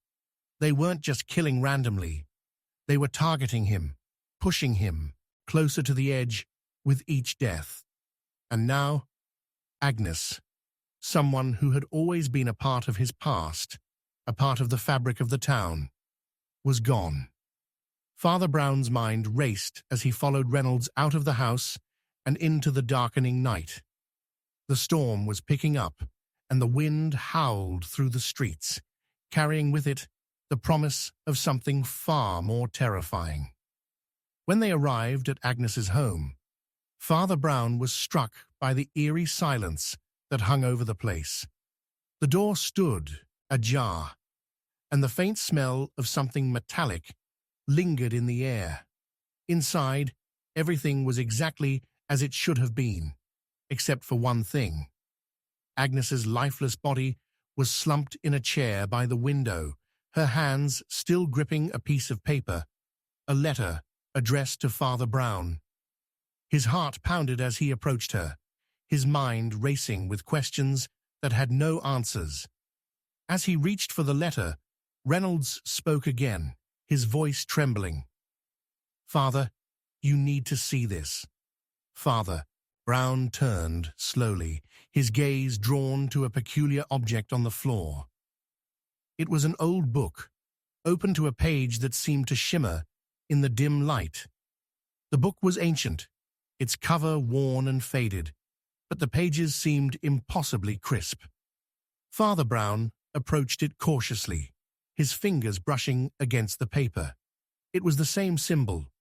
They weren't just killing randomly. They were targeting him, pushing him closer to the edge with each death. And now, Agnes, someone who had always been a part of his past, a part of the fabric of the town, was gone. Father Brown's mind raced as he followed Reynolds out of the house and into the darkening night. The storm was picking up, and the wind howled through the streets, carrying with it the promise of something far more terrifying. When they arrived at Agnes's home, Father Brown was struck by the eerie silence that hung over the place. The door stood ajar, and the faint smell of something metallic lingered in the air. Inside, everything was exactly as it should have been, except for one thing. Agnes's lifeless body was slumped in a chair by the window, her hands still gripping a piece of paper, a letter addressed to Father Brown. His heart pounded as he approached her, his mind racing with questions that had no answers. As he reached for the letter, Reynolds spoke again, his voice trembling. "Father, you need to see this." "Father." Brown turned slowly, his gaze drawn to a peculiar object on the floor. It was an old book, open to a page that seemed to shimmer in the dim light. The book was ancient, its cover worn and faded, but the pages seemed impossibly crisp. Father Brown approached it cautiously, his fingers brushing against the paper. It was the same symbol,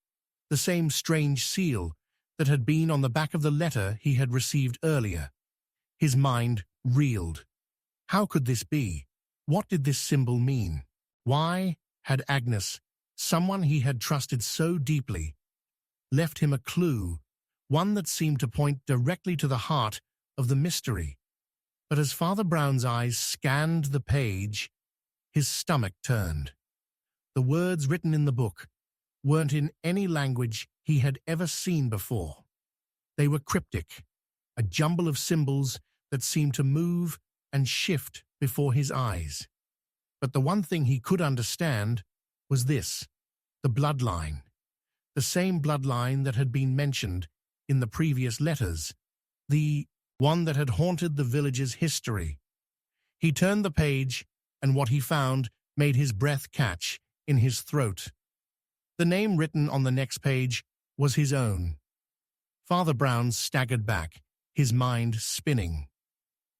the same strange seal that had been on the back of the letter he had received earlier. His mind reeled. How could this be? What did this symbol mean? Why had Agnes, someone he had trusted so deeply, left him a clue, one that seemed to point directly to the heart of the mystery? But as Father Brown's eyes scanned the page, his stomach turned. The words written in the book weren't in any language he had ever seen before. They were cryptic, a jumble of symbols that seemed to move and shift before his eyes. But the one thing he could understand was this: the bloodline. The same bloodline that had been mentioned in the previous letters, the one that had haunted the village's history. He turned the page, and what he found made his breath catch in his throat. The name written on the next page was his own. Father Brown staggered back, his mind spinning.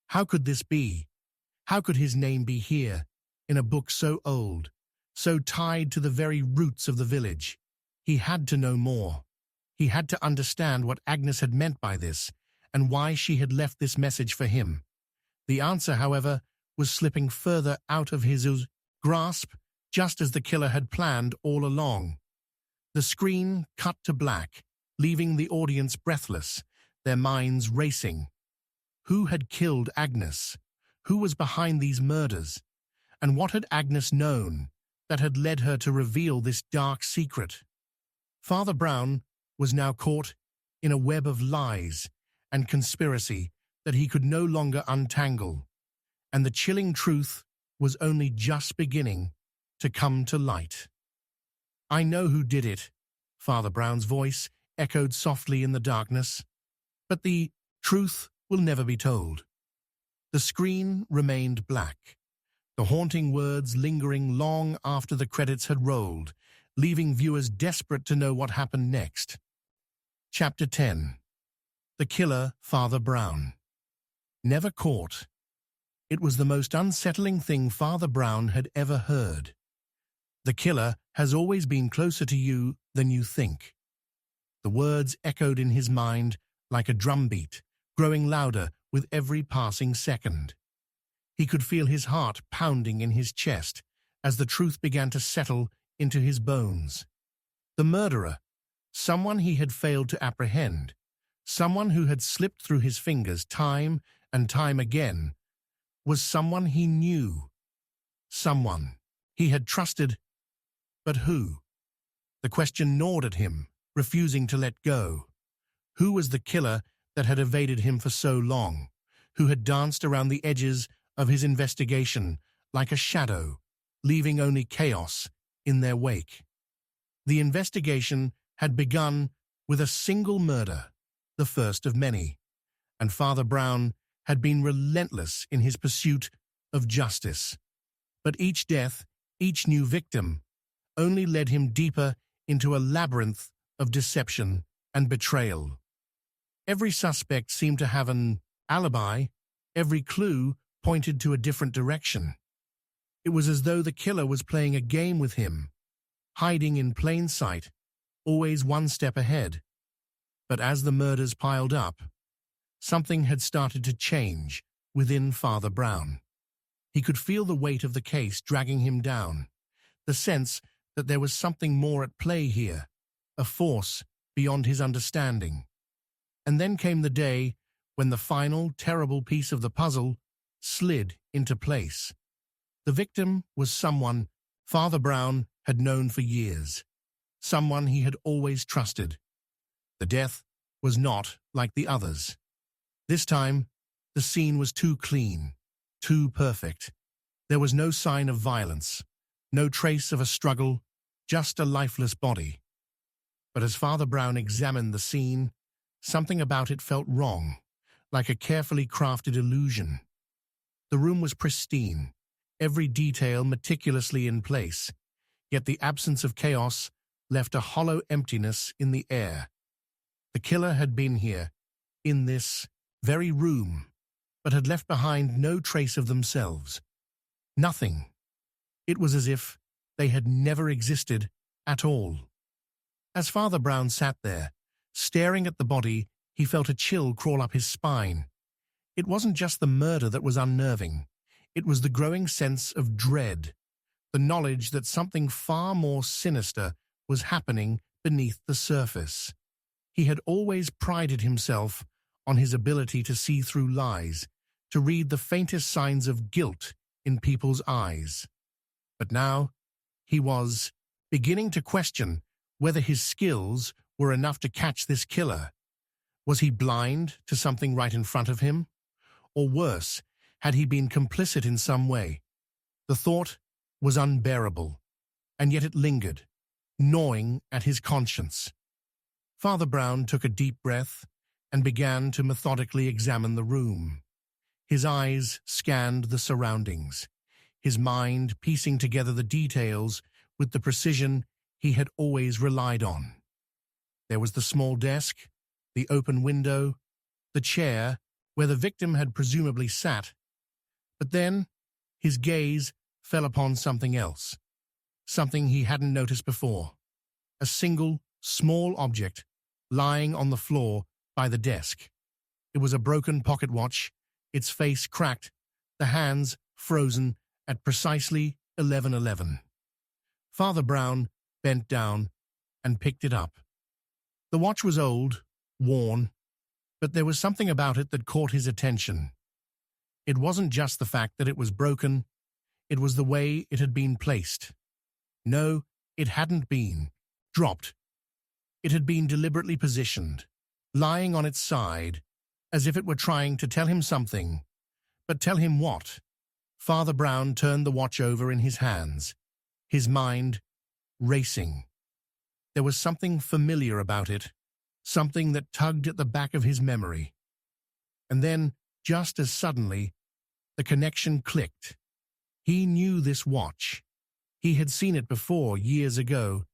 How could this be? How could his name be here, in a book so old, so tied to the very roots of the village? He had to know more. He had to understand what Agnes had meant by this, and why she had left this message for him. The answer, however, was slipping further out of his grasp, just as the killer had planned all along. The screen cut to black, leaving the audience breathless, their minds racing. Who had killed Agnes? Who was behind these murders? And what had Agnes known that had led her to reveal this dark secret? Father Brown was now caught in a web of lies and conspiracy that he could no longer untangle, and the chilling truth was only just beginning to come to light. "I know who did it," Father Brown's voice echoed softly in the darkness. "But the truth will never be told." The screen remained black, the haunting words lingering long after the credits had rolled, leaving viewers desperate to know what happened next. Chapter 10. The Killer, Father Brown. Never caught. It was the most unsettling thing Father Brown had ever heard. The killer has always been closer to you than you think. The words echoed in his mind like a drumbeat, growing louder with every passing second. He could feel his heart pounding in his chest as the truth began to settle into his bones. The murderer, someone he had failed to apprehend, someone who had slipped through his fingers time and time again, was someone he knew, someone he had trusted. But who? The question gnawed at him, refusing to let go. Who was the killer that had evaded him for so long, who had danced around the edges of his investigation like a shadow, leaving only chaos in their wake? The investigation had begun with a single murder, the first of many, and Father Brown had been relentless in his pursuit of justice. But each death, each new victim, only led him deeper into a labyrinth of deception and betrayal. Every suspect seemed to have an alibi, every clue pointed to a different direction. It was as though the killer was playing a game with him, hiding in plain sight, always one step ahead. But as the murders piled up, something had started to change within Father Brown. He could feel the weight of the case dragging him down, the sense that there was something more at play here, a force beyond his understanding. And then came the day when the final, terrible piece of the puzzle slid into place. The victim was someone Father Brown had known for years, someone he had always trusted. The death was not like the others. This time, the scene was too clean, too perfect. There was no sign of violence, no trace of a struggle, just a lifeless body. But as Father Brown examined the scene, something about it felt wrong, like a carefully crafted illusion. The room was pristine, every detail meticulously in place, yet the absence of chaos left a hollow emptiness in the air. The killer had been here, in this very room, but had left behind no trace of themselves. Nothing. It was as if they had never existed at all. As Father Brown sat there, staring at the body, he felt a chill crawl up his spine. It wasn't just the murder that was unnerving. It was the growing sense of dread, the knowledge that something far more sinister was happening beneath the surface. He had always prided himself on his ability to see through lies, to read the faintest signs of guilt in people's eyes. But now, he was beginning to question whether his skills were enough to catch this killer. Was he blind to something right in front of him? Or worse, had he been complicit in some way? The thought was unbearable, and yet it lingered, gnawing at his conscience. Father Brown took a deep breath and began to methodically examine the room. His eyes scanned the surroundings, his mind piecing together the details with the precision he had always relied on. There was the small desk, the open window, the chair where the victim had presumably sat. But then his gaze fell upon something else, something he hadn't noticed before. A single, small object lying on the floor by the desk. It was a broken pocket watch, its face cracked, the hands frozen at precisely 11:11. Father Brown bent down and picked it up. The watch was old, worn, but there was something about it that caught his attention. It wasn't just the fact that it was broken, it was the way it had been placed. No, it hadn't been dropped. It had been deliberately positioned, lying on its side, as if it were trying to tell him something. But tell him what? Father Brown turned the watch over in his hands, his mind racing. There was something familiar about it, something that tugged at the back of his memory. And then, just as suddenly, the connection clicked. He knew this watch. He had seen it before, years ago,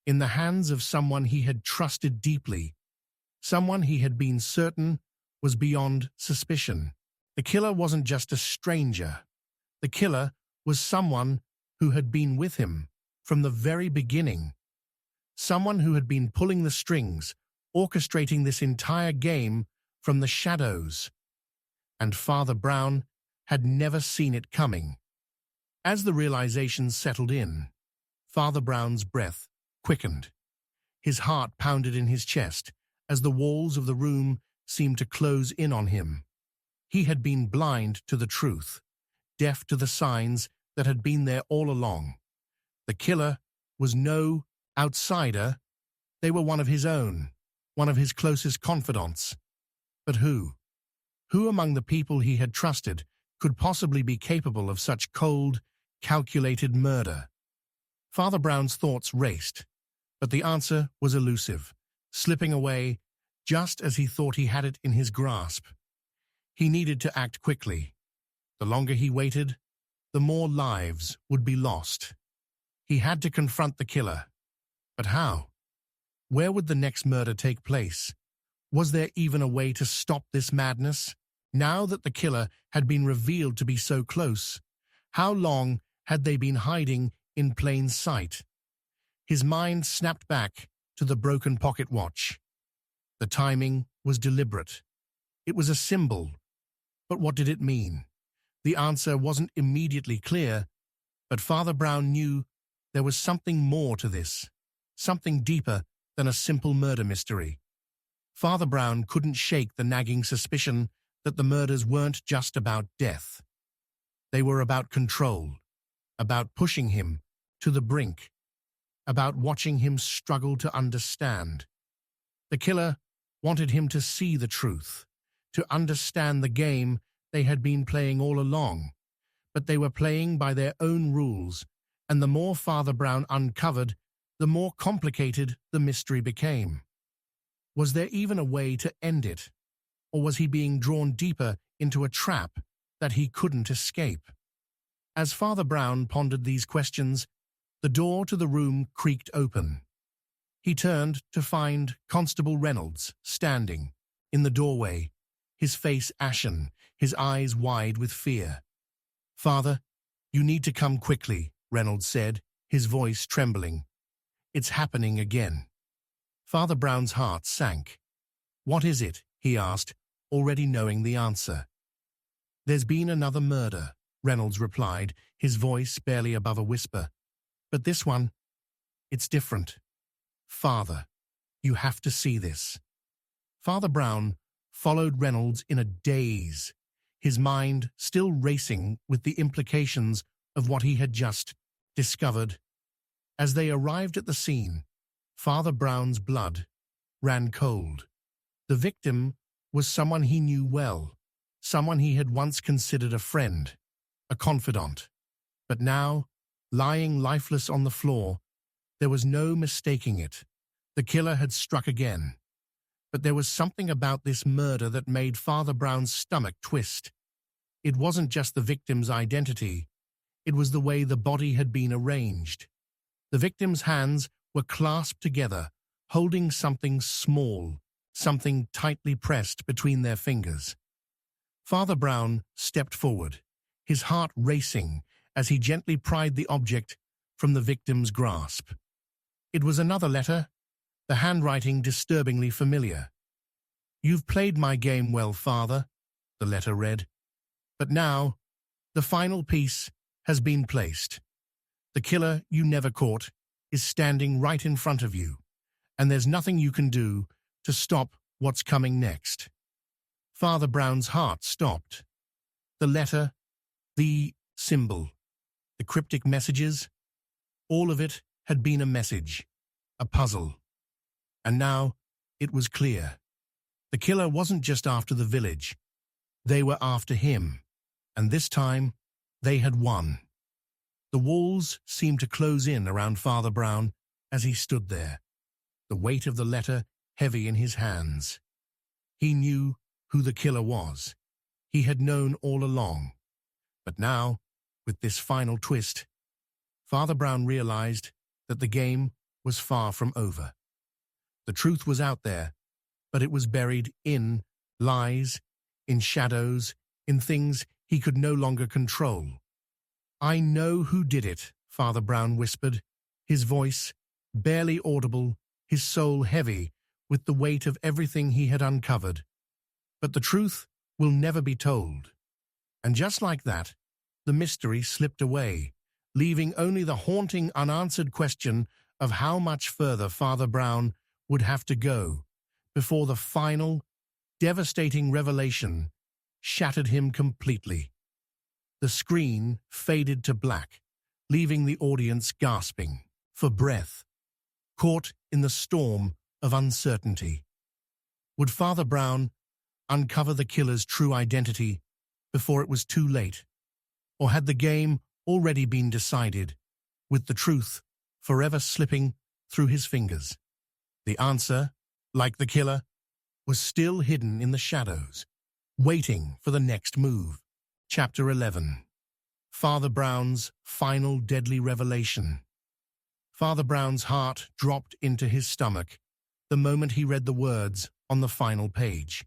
in the hands of someone he had trusted deeply, someone he had been certain was beyond suspicion. The killer wasn't just a stranger. The killer was someone who had been with him from the very beginning, someone who had been pulling the strings, orchestrating this entire game from the shadows. And Father Brown had never seen it coming. As the realization settled in, Father Brown's breath quickened. His heart pounded in his chest as the walls of the room seemed to close in on him. He had been blind to the truth, deaf to the signs that had been there all along. The killer was no outsider. They were one of his own, one of his closest confidants. But who? Who among the people he had trusted could possibly be capable of such cold, calculated murder? Father Brown's thoughts raced, but the answer was elusive, slipping away just as he thought he had it in his grasp. He needed to act quickly. The longer he waited, the more lives would be lost. He had to confront the killer. But how? Where would the next murder take place? Was there even a way to stop this madness? Now that the killer had been revealed to be so close, how long had they been hiding in plain sight? His mind snapped back to the broken pocket watch. The timing was deliberate. It was a symbol. But what did it mean? The answer wasn't immediately clear, but Father Brown knew there was something more to this, something deeper than a simple murder mystery. Father Brown couldn't shake the nagging suspicion that the murders weren't just about death. They were about control, about pushing him to the brink, about watching him struggle to understand. The killer wanted him to see the truth, to understand the game they had been playing all along, but they were playing by their own rules, and the more Father Brown uncovered, the more complicated the mystery became. Was there even a way to end it, or was he being drawn deeper into a trap that he couldn't escape? As Father Brown pondered these questions, the door to the room creaked open. He turned to find Constable Reynolds standing in the doorway, his face ashen, his eyes wide with fear. "Father, you need to come quickly," Reynolds said, his voice trembling. "It's happening again." Father Brown's heart sank. "What is it?" he asked, already knowing the answer. "There's been another murder," Reynolds replied, his voice barely above a whisper. "But this one, it's different. Father, you have to see this." Father Brown followed Reynolds in a daze, his mind still racing with the implications of what he had just discovered. As they arrived at the scene, Father Brown's blood ran cold. The victim was someone he knew well, someone he had once considered a friend, a confidant. But now, lying lifeless on the floor, there was no mistaking it. The killer had struck again. But there was something about this murder that made Father Brown's stomach twist. It wasn't just the victim's identity. It was the way the body had been arranged. The victim's hands were clasped together, holding something small, something tightly pressed between their fingers. Father Brown stepped forward, his heart racing as he gently pried the object from the victim's grasp. It was another letter, the handwriting disturbingly familiar. "You've played my game well, Father," the letter read. "But now, the final piece has been placed. The killer you never caught is standing right in front of you, and there's nothing you can do to stop what's coming next." Father Brown's heart stopped. The letter, the symbol, the cryptic messages, all of it had been a message, a puzzle. And now it was clear. The killer wasn't just after the village. They were after him, and this time they had won. The walls seemed to close in around Father Brown as he stood there, the weight of the letter heavy in his hands. He knew who the killer was. He had known all along. But now, with this final twist, Father Brown realized that the game was far from over. The truth was out there, but it was buried in lies, in shadows, in things he could no longer control. "I know who did it," Father Brown whispered, his voice barely audible, his soul heavy with the weight of everything he had uncovered. "But the truth will never be told." And just like that, the mystery slipped away, leaving only the haunting unanswered question of how much further Father Brown would have to go before the final, devastating revelation shattered him completely. The screen faded to black, leaving the audience gasping for breath, caught in the storm of uncertainty. Would Father Brown uncover the killer's true identity before it was too late? Or had the game already been decided, with the truth forever slipping through his fingers? The answer, like the killer, was still hidden in the shadows, waiting for the next move. Chapter 11. Father Brown's final deadly revelation. Father Brown's heart dropped into his stomach the moment he read the words on the final page.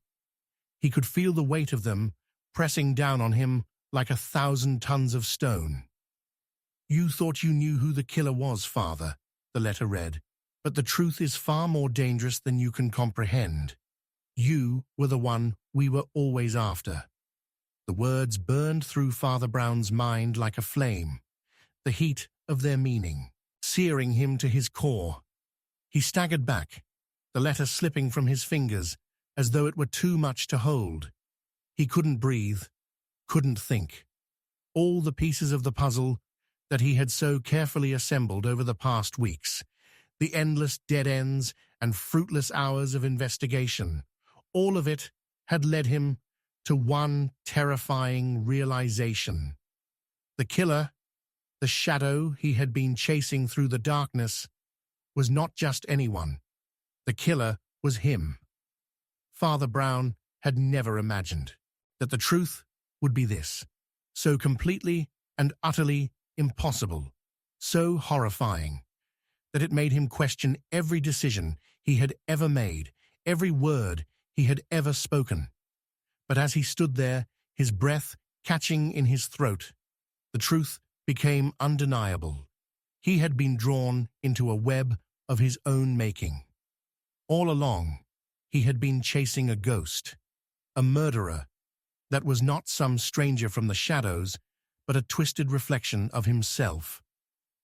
He could feel the weight of them pressing down on him like 1,000 tons of stone. "You thought you knew who the killer was, Father," the letter read, "but the truth is far more dangerous than you can comprehend. You were the one we were always after." The words burned through Father Brown's mind like a flame, the heat of their meaning searing him to his core. He staggered back, the letter slipping from his fingers as though it were too much to hold. He couldn't breathe, couldn't think. All the pieces of the puzzle that he had so carefully assembled over the past weeks, the endless dead ends and fruitless hours of investigation, all of it had led him to one terrifying realization. The killer, the shadow he had been chasing through the darkness, was not just anyone. The killer was him. Father Brown had never imagined that the truth would be this, so completely and utterly impossible, so horrifying, that it made him question every decision he had ever made, every word he had ever spoken. But as he stood there, his breath catching in his throat, the truth became undeniable. He had been drawn into a web of his own making. All along, he had been chasing a ghost, a murderer that was not some stranger from the shadows, but a twisted reflection of himself,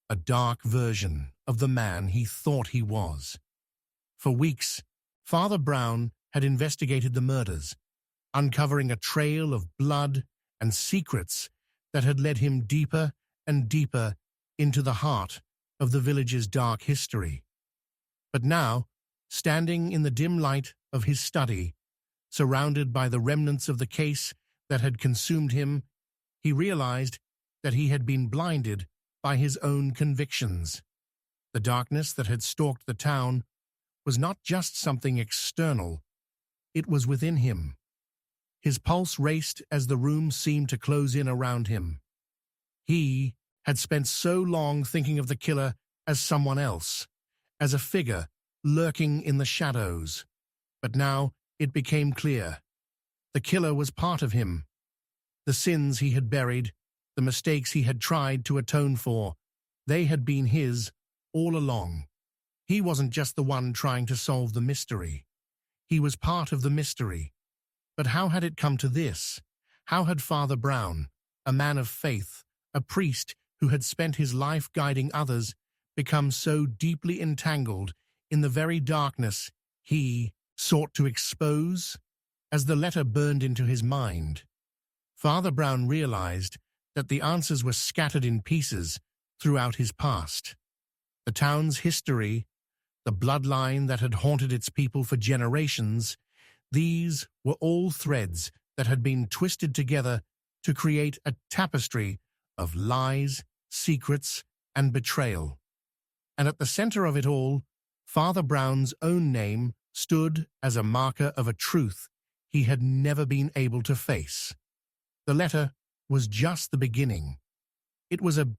a dark version of the man he thought he was. For weeks, Father Brown had investigated the murders, uncovering a trail of blood and secrets that had led him deeper and deeper into the heart of the village's dark history. But now, standing in the dim light of his study, surrounded by the remnants of the case that had consumed him, he realized that he had been blinded by his own convictions. The darkness that had stalked the town was not just something external, it was within him. His pulse raced as the room seemed to close in around him. He had spent so long thinking of the killer as someone else, as a figure lurking in the shadows. But now it became clear. The killer was part of him. The sins he had buried, the mistakes he had tried to atone for, they had been his all along. He wasn't just the one trying to solve the mystery. He was part of the mystery. But how had it come to this? How had Father Brown, a man of faith, a priest who had spent his life guiding others, become so deeply entangled in the very darkness he sought to expose? As the letter burned into his mind, Father Brown realized that the answers were scattered in pieces throughout his past. The town's history, the bloodline that had haunted its people for generations, these were all threads that had been twisted together to create a tapestry of lies, secrets, and betrayal. And at the center of it all, Father Brown's own name stood as a marker of a truth he had never been able to face. The letter was just the beginning. It was a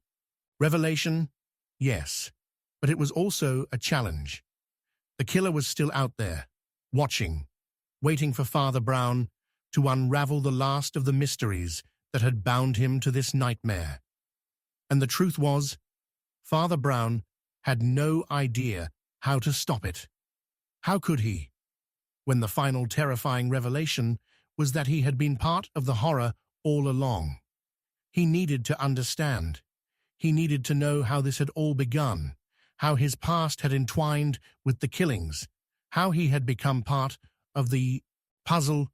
revelation, yes, but it was also a challenge. The killer was still out there, watching, waiting for Father Brown to unravel the last of the mysteries that had bound him to this nightmare. And the truth was, Father Brown had no idea how to stop it. How could he, when the final terrifying revelation was that he had been part of the horror all along? He needed to understand. He needed to know how this had all begun, how his past had entwined with the killings, how he had become part of the puzzle.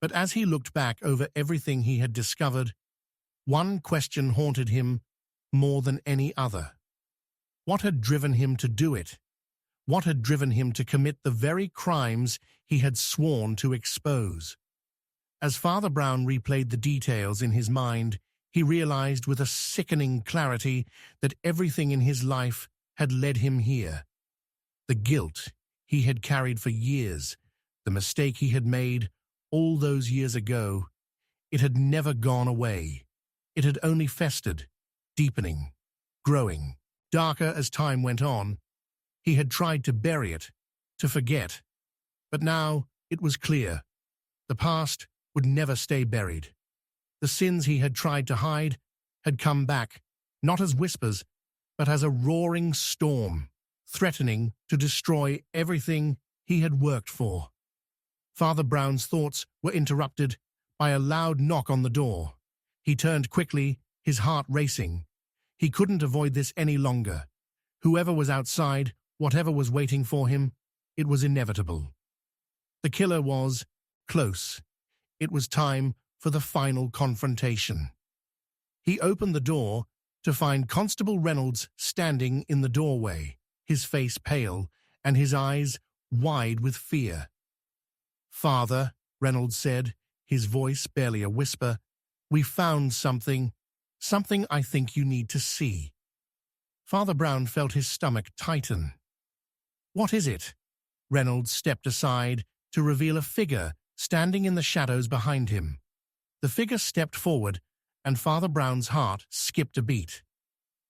But as he looked back over everything he had discovered, one question haunted him more than any other. What had driven him to do it? What had driven him to commit the very crimes he had sworn to expose? As Father Brown replayed the details in his mind, he realized with a sickening clarity that everything in his life had led him here. The guilt he had carried for years, the mistake he had made all those years ago, it had never gone away. It had only festered, deepening, growing, darker as time went on. He had tried to bury it, to forget. But now it was clear. The past would never stay buried. The sins he had tried to hide had come back, not as whispers, but as a roaring storm, threatening to destroy everything he had worked for. Father Brown's thoughts were interrupted by a loud knock on the door. He turned quickly, his heart racing. He couldn't avoid this any longer. Whoever was outside Whatever was waiting for him, it was inevitable. The killer was close. It was time for the final confrontation. He opened the door to find Constable Reynolds standing in the doorway, his face pale and his eyes wide with fear. "Father," Reynolds said, his voice barely a whisper, "we found something I think you need to see." Father Brown felt his stomach tighten. "What is it?" Reynolds stepped aside to reveal a figure standing in the shadows behind him. The figure stepped forward, and Father Brown's heart skipped a beat.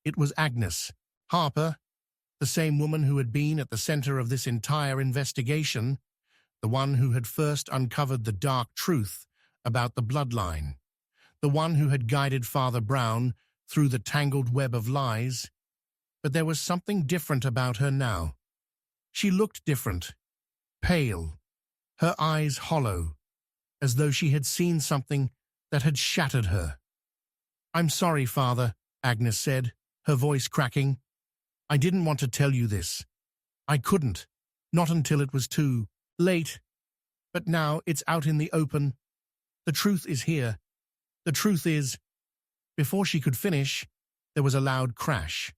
It was Agnes Harper, the same woman who had been at the center of this entire investigation, the one who had first uncovered the dark truth about the bloodline, the one who had guided Father Brown through the tangled web of lies. But there was something different about her now. She looked different, pale, her eyes hollow, as though she had seen something that had shattered her. "I'm sorry, Father," Agnes said, her voice cracking. "I didn't want to tell you this. I couldn't, not until it was too late. But now it's out in the open. The truth is here. The truth is—" Before she could finish, there was a loud crash,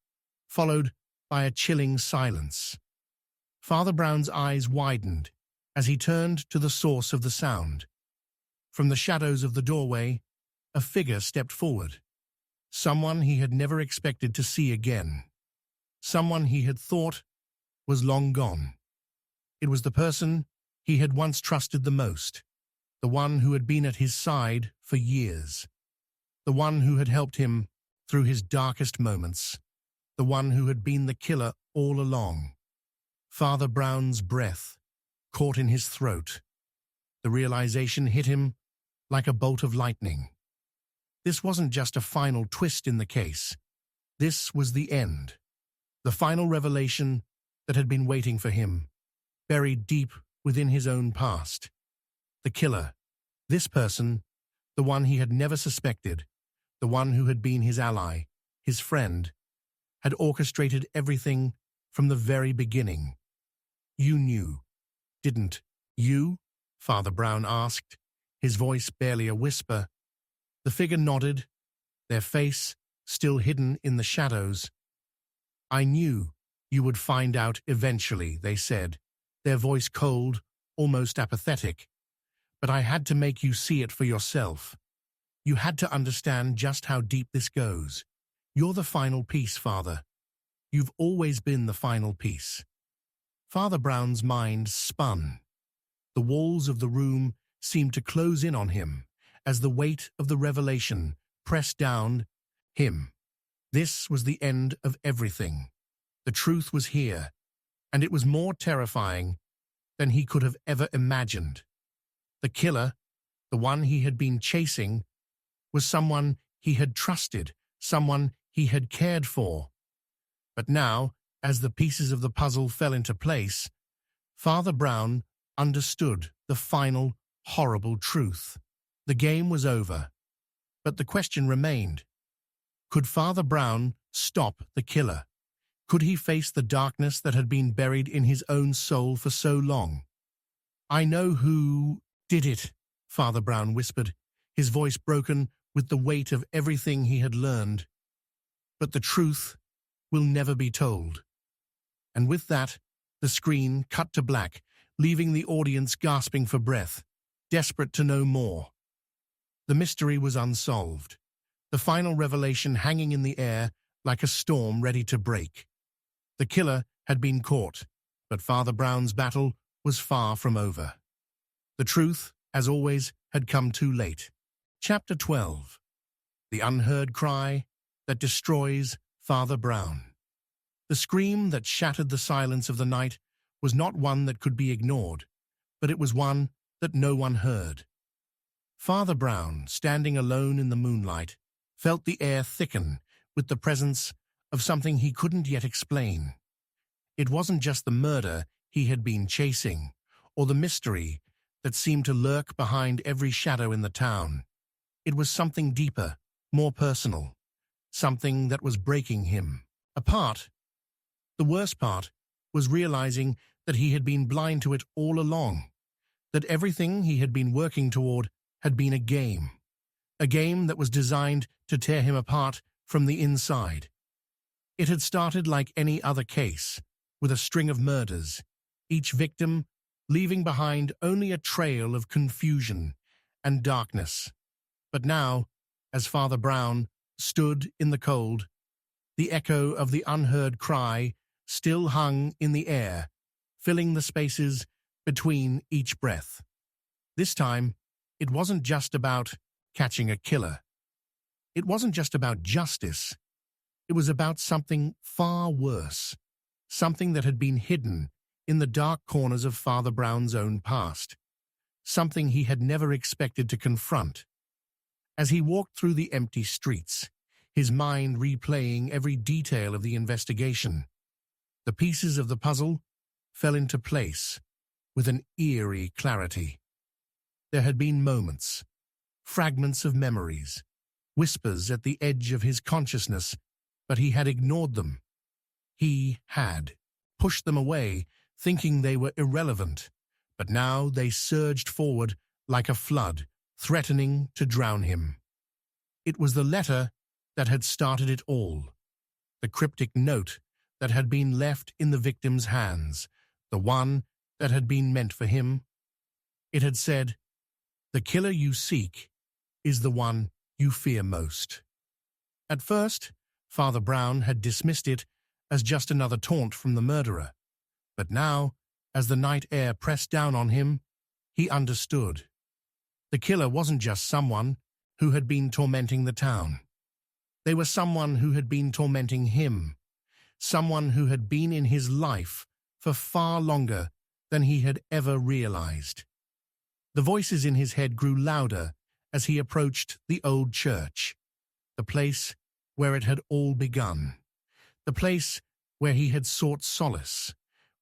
followed by a chilling silence. Father Brown's eyes widened as he turned to the source of the sound. From the shadows of the doorway, a figure stepped forward. Someone he had never expected to see again. Someone he had thought was long gone. It was the person he had once trusted the most, the one who had been at his side for years, the one who had helped him through his darkest moments, the one who had been the killer all along. Father Brown's breath caught in his throat. The realization hit him like a bolt of lightning. This wasn't just a final twist in the case. This was the end. The final revelation that had been waiting for him, buried deep within his own past. The killer, this person, the one he had never suspected, the one who had been his ally, his friend, had orchestrated everything from the very beginning. "You knew, didn't you?" Father Brown asked, his voice barely a whisper. The figure nodded, their face still hidden in the shadows. "I knew you would find out eventually," they said, their voice cold, almost apathetic. "But I had to make you see it for yourself. You had to understand just how deep this goes. You're the final piece, Father. You've always been the final piece." Father Brown's mind spun. The walls of the room seemed to close in on him as the weight of the revelation pressed down him. This was the end of everything. The truth was here, and it was more terrifying than he could have ever imagined. The killer, the one he had been chasing, was someone he had trusted, someone he had cared for. But now, as the pieces of the puzzle fell into place, Father Brown understood the final, horrible truth. The game was over, but the question remained. Could Father Brown stop the killer? Could he face the darkness that had been buried in his own soul for so long? "I know who did it," Father Brown whispered, his voice broken with the weight of everything he had learned. "But the truth will never be told." And with that, the screen cut to black, leaving the audience gasping for breath, desperate to know more. The mystery was unsolved, the final revelation hanging in the air like a storm ready to break. The killer had been caught, but Father Brown's battle was far from over. The truth, as always, had come too late. Chapter 12. The unheard cry that destroys Father Brown. The scream that shattered the silence of the night was not one that could be ignored, but it was one that no one heard. Father Brown, standing alone in the moonlight, felt the air thicken with the presence of something he couldn't yet explain. It wasn't just the murder he had been chasing, or the mystery that seemed to lurk behind every shadow in the town. It was something deeper, more personal, something that was breaking him apart. The worst part was realizing that he had been blind to it all along, that everything he had been working toward had been a game that was designed to tear him apart from the inside. It had started like any other case, with a string of murders, each victim leaving behind only a trail of confusion and darkness. But now, as Father Brown stood in the cold, the echo of the unheard cry still hung in the air, filling the spaces between each breath. This time, it wasn't just about catching a killer. It wasn't just about justice. It was about something far worse, something that had been hidden in the dark corners of Father Brown's own past, something he had never expected to confront. As he walked through the empty streets, his mind replaying every detail of the investigation, the pieces of the puzzle fell into place with an eerie clarity. There had been moments, fragments of memories, whispers at the edge of his consciousness, but he had ignored them. He had pushed them away, thinking they were irrelevant, but now they surged forward like a flood, threatening to drown him. It was the letter that had started it all, the cryptic note that had been left in the victim's hands, the one that had been meant for him. It had said, "The killer you seek is the one you fear most." At first, Father Brown had dismissed it as just another taunt from the murderer, but now, as the night air pressed down on him, he understood. The killer wasn't just someone who had been tormenting the town. They were someone who had been tormenting him, someone who had been in his life for far longer than he had ever realized. The voices in his head grew louder as he approached the old church, the place where it had all begun, the place where he had sought solace,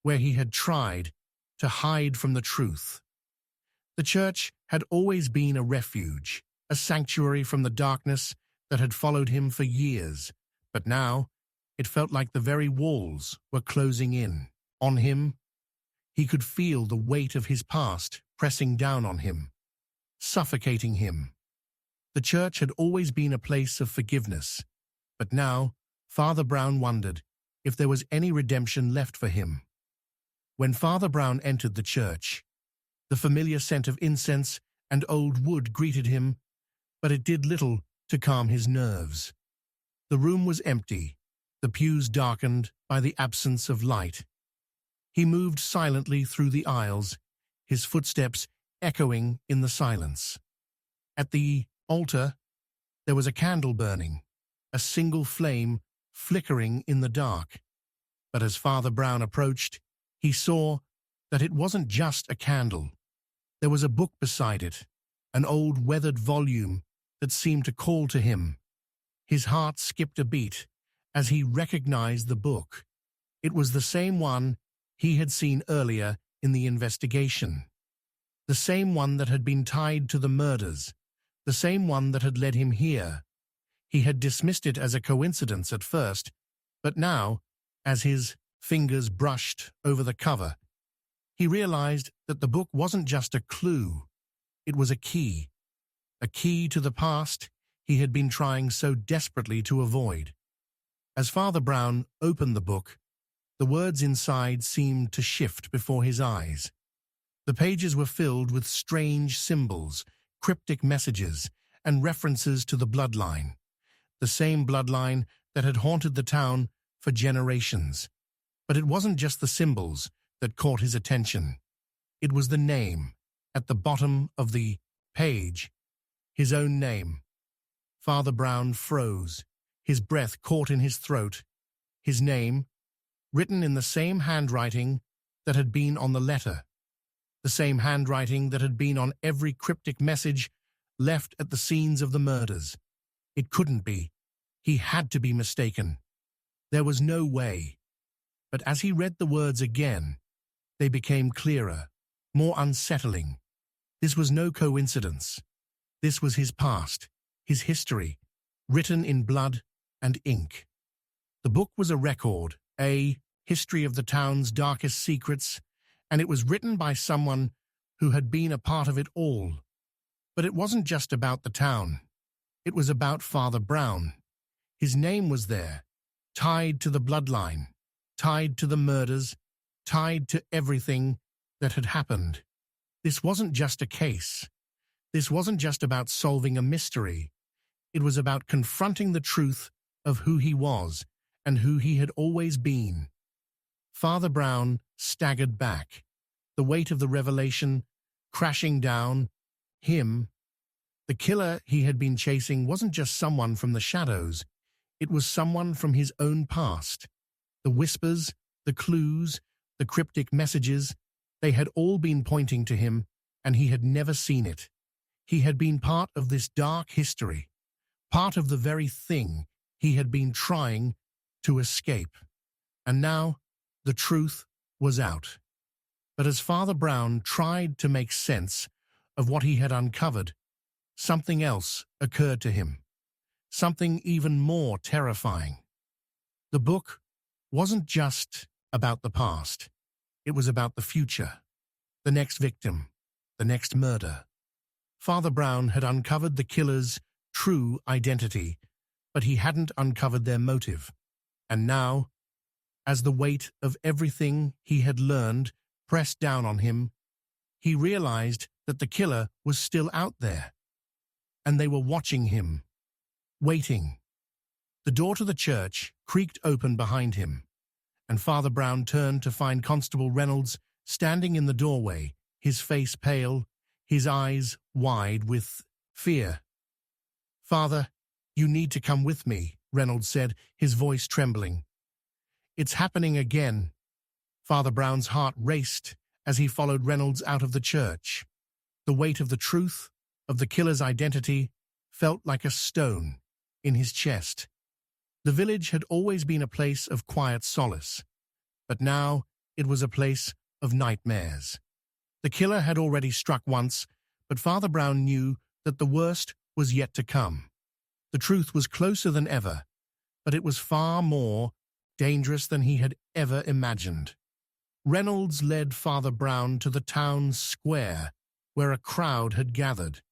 where he had tried to hide from the truth. The church had always been a refuge, a sanctuary from the darkness that had followed him for years, but now it felt like the very walls were closing in on him. He could feel the weight of his past pressing down on him, suffocating him. The church had always been a place of forgiveness, but now Father Brown wondered if there was any redemption left for him. When Father Brown entered the church, the familiar scent of incense and old wood greeted him, but it did little to calm his nerves. The room was empty, the pews darkened by the absence of light. He moved silently through the aisles, his footsteps echoing in the silence. At the altar, there was a candle burning, a single flame flickering in the dark. But as Father Brown approached, he saw that it wasn't just a candle. There was a book beside it, an old weathered volume that seemed to call to him. His heart skipped a beat as he recognized the book. It was the same one he had seen earlier in the investigation, the same one that had been tied to the murders, the same one that had led him here. He had dismissed it as a coincidence at first, but now, as his fingers brushed over the cover, he realized that the book wasn't just a clue, it was a key to the past he had been trying so desperately to avoid. As Father Brown opened the book, the words inside seemed to shift before his eyes. The pages were filled with strange symbols, cryptic messages, and references to the bloodline, the same bloodline that had haunted the town for generations. But it wasn't just the symbols that caught his attention. It was the name at the bottom of the page, his own name. Father Brown froze, his breath caught in his throat. His name, written in the same handwriting that had been on the letter, the same handwriting that had been on every cryptic message left at the scenes of the murders. It couldn't be. He had to be mistaken. There was no way. But as he read the words again, they became clearer, more unsettling. This was no coincidence. This was his past, his history, written in blood and ink. The book was a record, a history of the town's darkest secrets, and it was written by someone who had been a part of it all. But it wasn't just about the town. It was about Father Brown. His name was there, tied to the bloodline, tied to the murders, tied to everything that had happened. This wasn't just a case. This wasn't just about solving a mystery. It was about confronting the truth of who he was and who he had always been. Father Brown staggered back, the weight of the revelation crashing down him. The killer he had been chasing wasn't just someone from the shadows. It was someone from his own past. The whispers, the clues, the cryptic messages, they had all been pointing to him, and he had never seen it. He had been part of this dark history, part of the very thing he had been trying to escape. And now the truth was out. But as Father Brown tried to make sense of what he had uncovered, something else occurred to him, something even more terrifying. The book wasn't just about the past. It was about the future, the next victim, the next murder. Father Brown had uncovered the killer's true identity, but he hadn't uncovered their motive. And now, as the weight of everything he had learned pressed down on him, he realized that the killer was still out there, and they were watching him, waiting. The door to the church creaked open behind him, and Father Brown turned to find Constable Reynolds standing in the doorway, his face pale, his eyes wide with fear. "Father, you need to come with me," Reynolds said, his voice trembling. "It's happening again." Father Brown's heart raced as he followed Reynolds out of the church. The weight of the truth, of the killer's identity, felt like a stone in his chest. The village had always been a place of quiet solace, but now it was a place of nightmares. The killer had already struck once, but Father Brown knew that the worst was yet to come. The truth was closer than ever, but it was far more dangerous than he had ever imagined. Reynolds led Father Brown to the town square, where a crowd had gathered.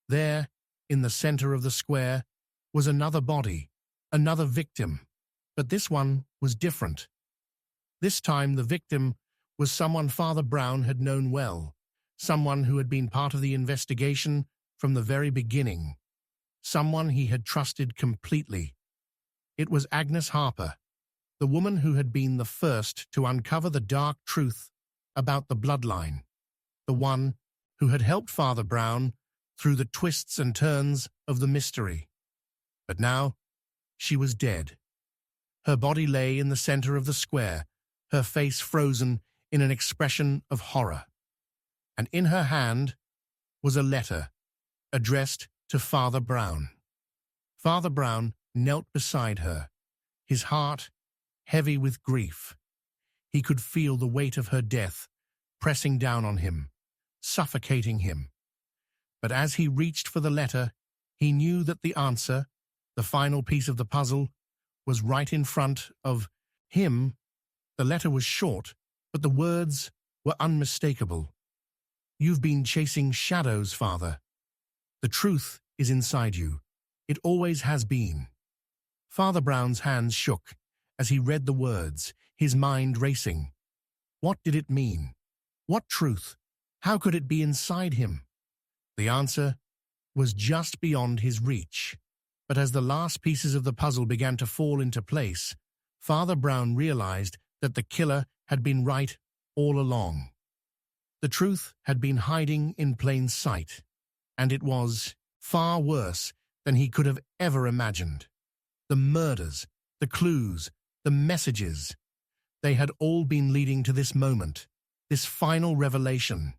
There, in the center of the square, was another body, another victim, but this one was different. This time the victim was someone Father Brown had known well, someone who had been part of the investigation from the very beginning, someone he had trusted completely. It was Agnes Harper, the woman who had been the first to uncover the dark truth about the bloodline, the one who had helped Father Brown through the twists and turns of the mystery. But now, she was dead. Her body lay in the center of the square, her face frozen in an expression of horror. And in her hand was a letter addressed to Father Brown. Father Brown knelt beside her, his heart heavy with grief. He could feel the weight of her death pressing down on him, suffocating him. But as he reached for the letter, he knew that the answer, the final piece of the puzzle, was right in front of him. The letter was short, but the words were unmistakable. "You've been chasing shadows, Father. The truth is inside you. It always has been." Father Brown's hands shook as he read the words, his mind racing. What did it mean? What truth? How could it be inside him? The answer was just beyond his reach. But as the last pieces of the puzzle began to fall into place, Father Brown realized that the killer had been right all along. The truth had been hiding in plain sight, and it was far worse than he could have ever imagined. The murders, the clues, the messages, they had all been leading to this moment, this final revelation.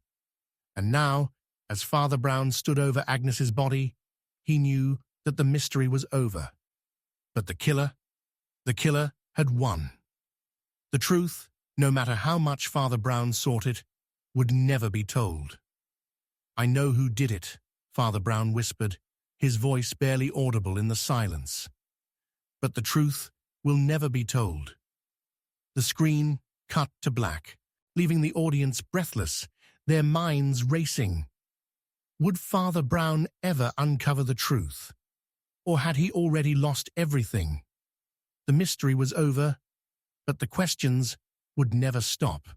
And now, as Father Brown stood over Agnes's body, he knew that the mystery was over. But the killer had won. The truth, no matter how much Father Brown sought it, would never be told. "I know who did it," Father Brown whispered, his voice barely audible in the silence. "But the truth will never be told." The screen cut to black, leaving the audience breathless, their minds racing. Would Father Brown ever uncover the truth? Or had he already lost everything? The mystery was over, but the questions would never stop.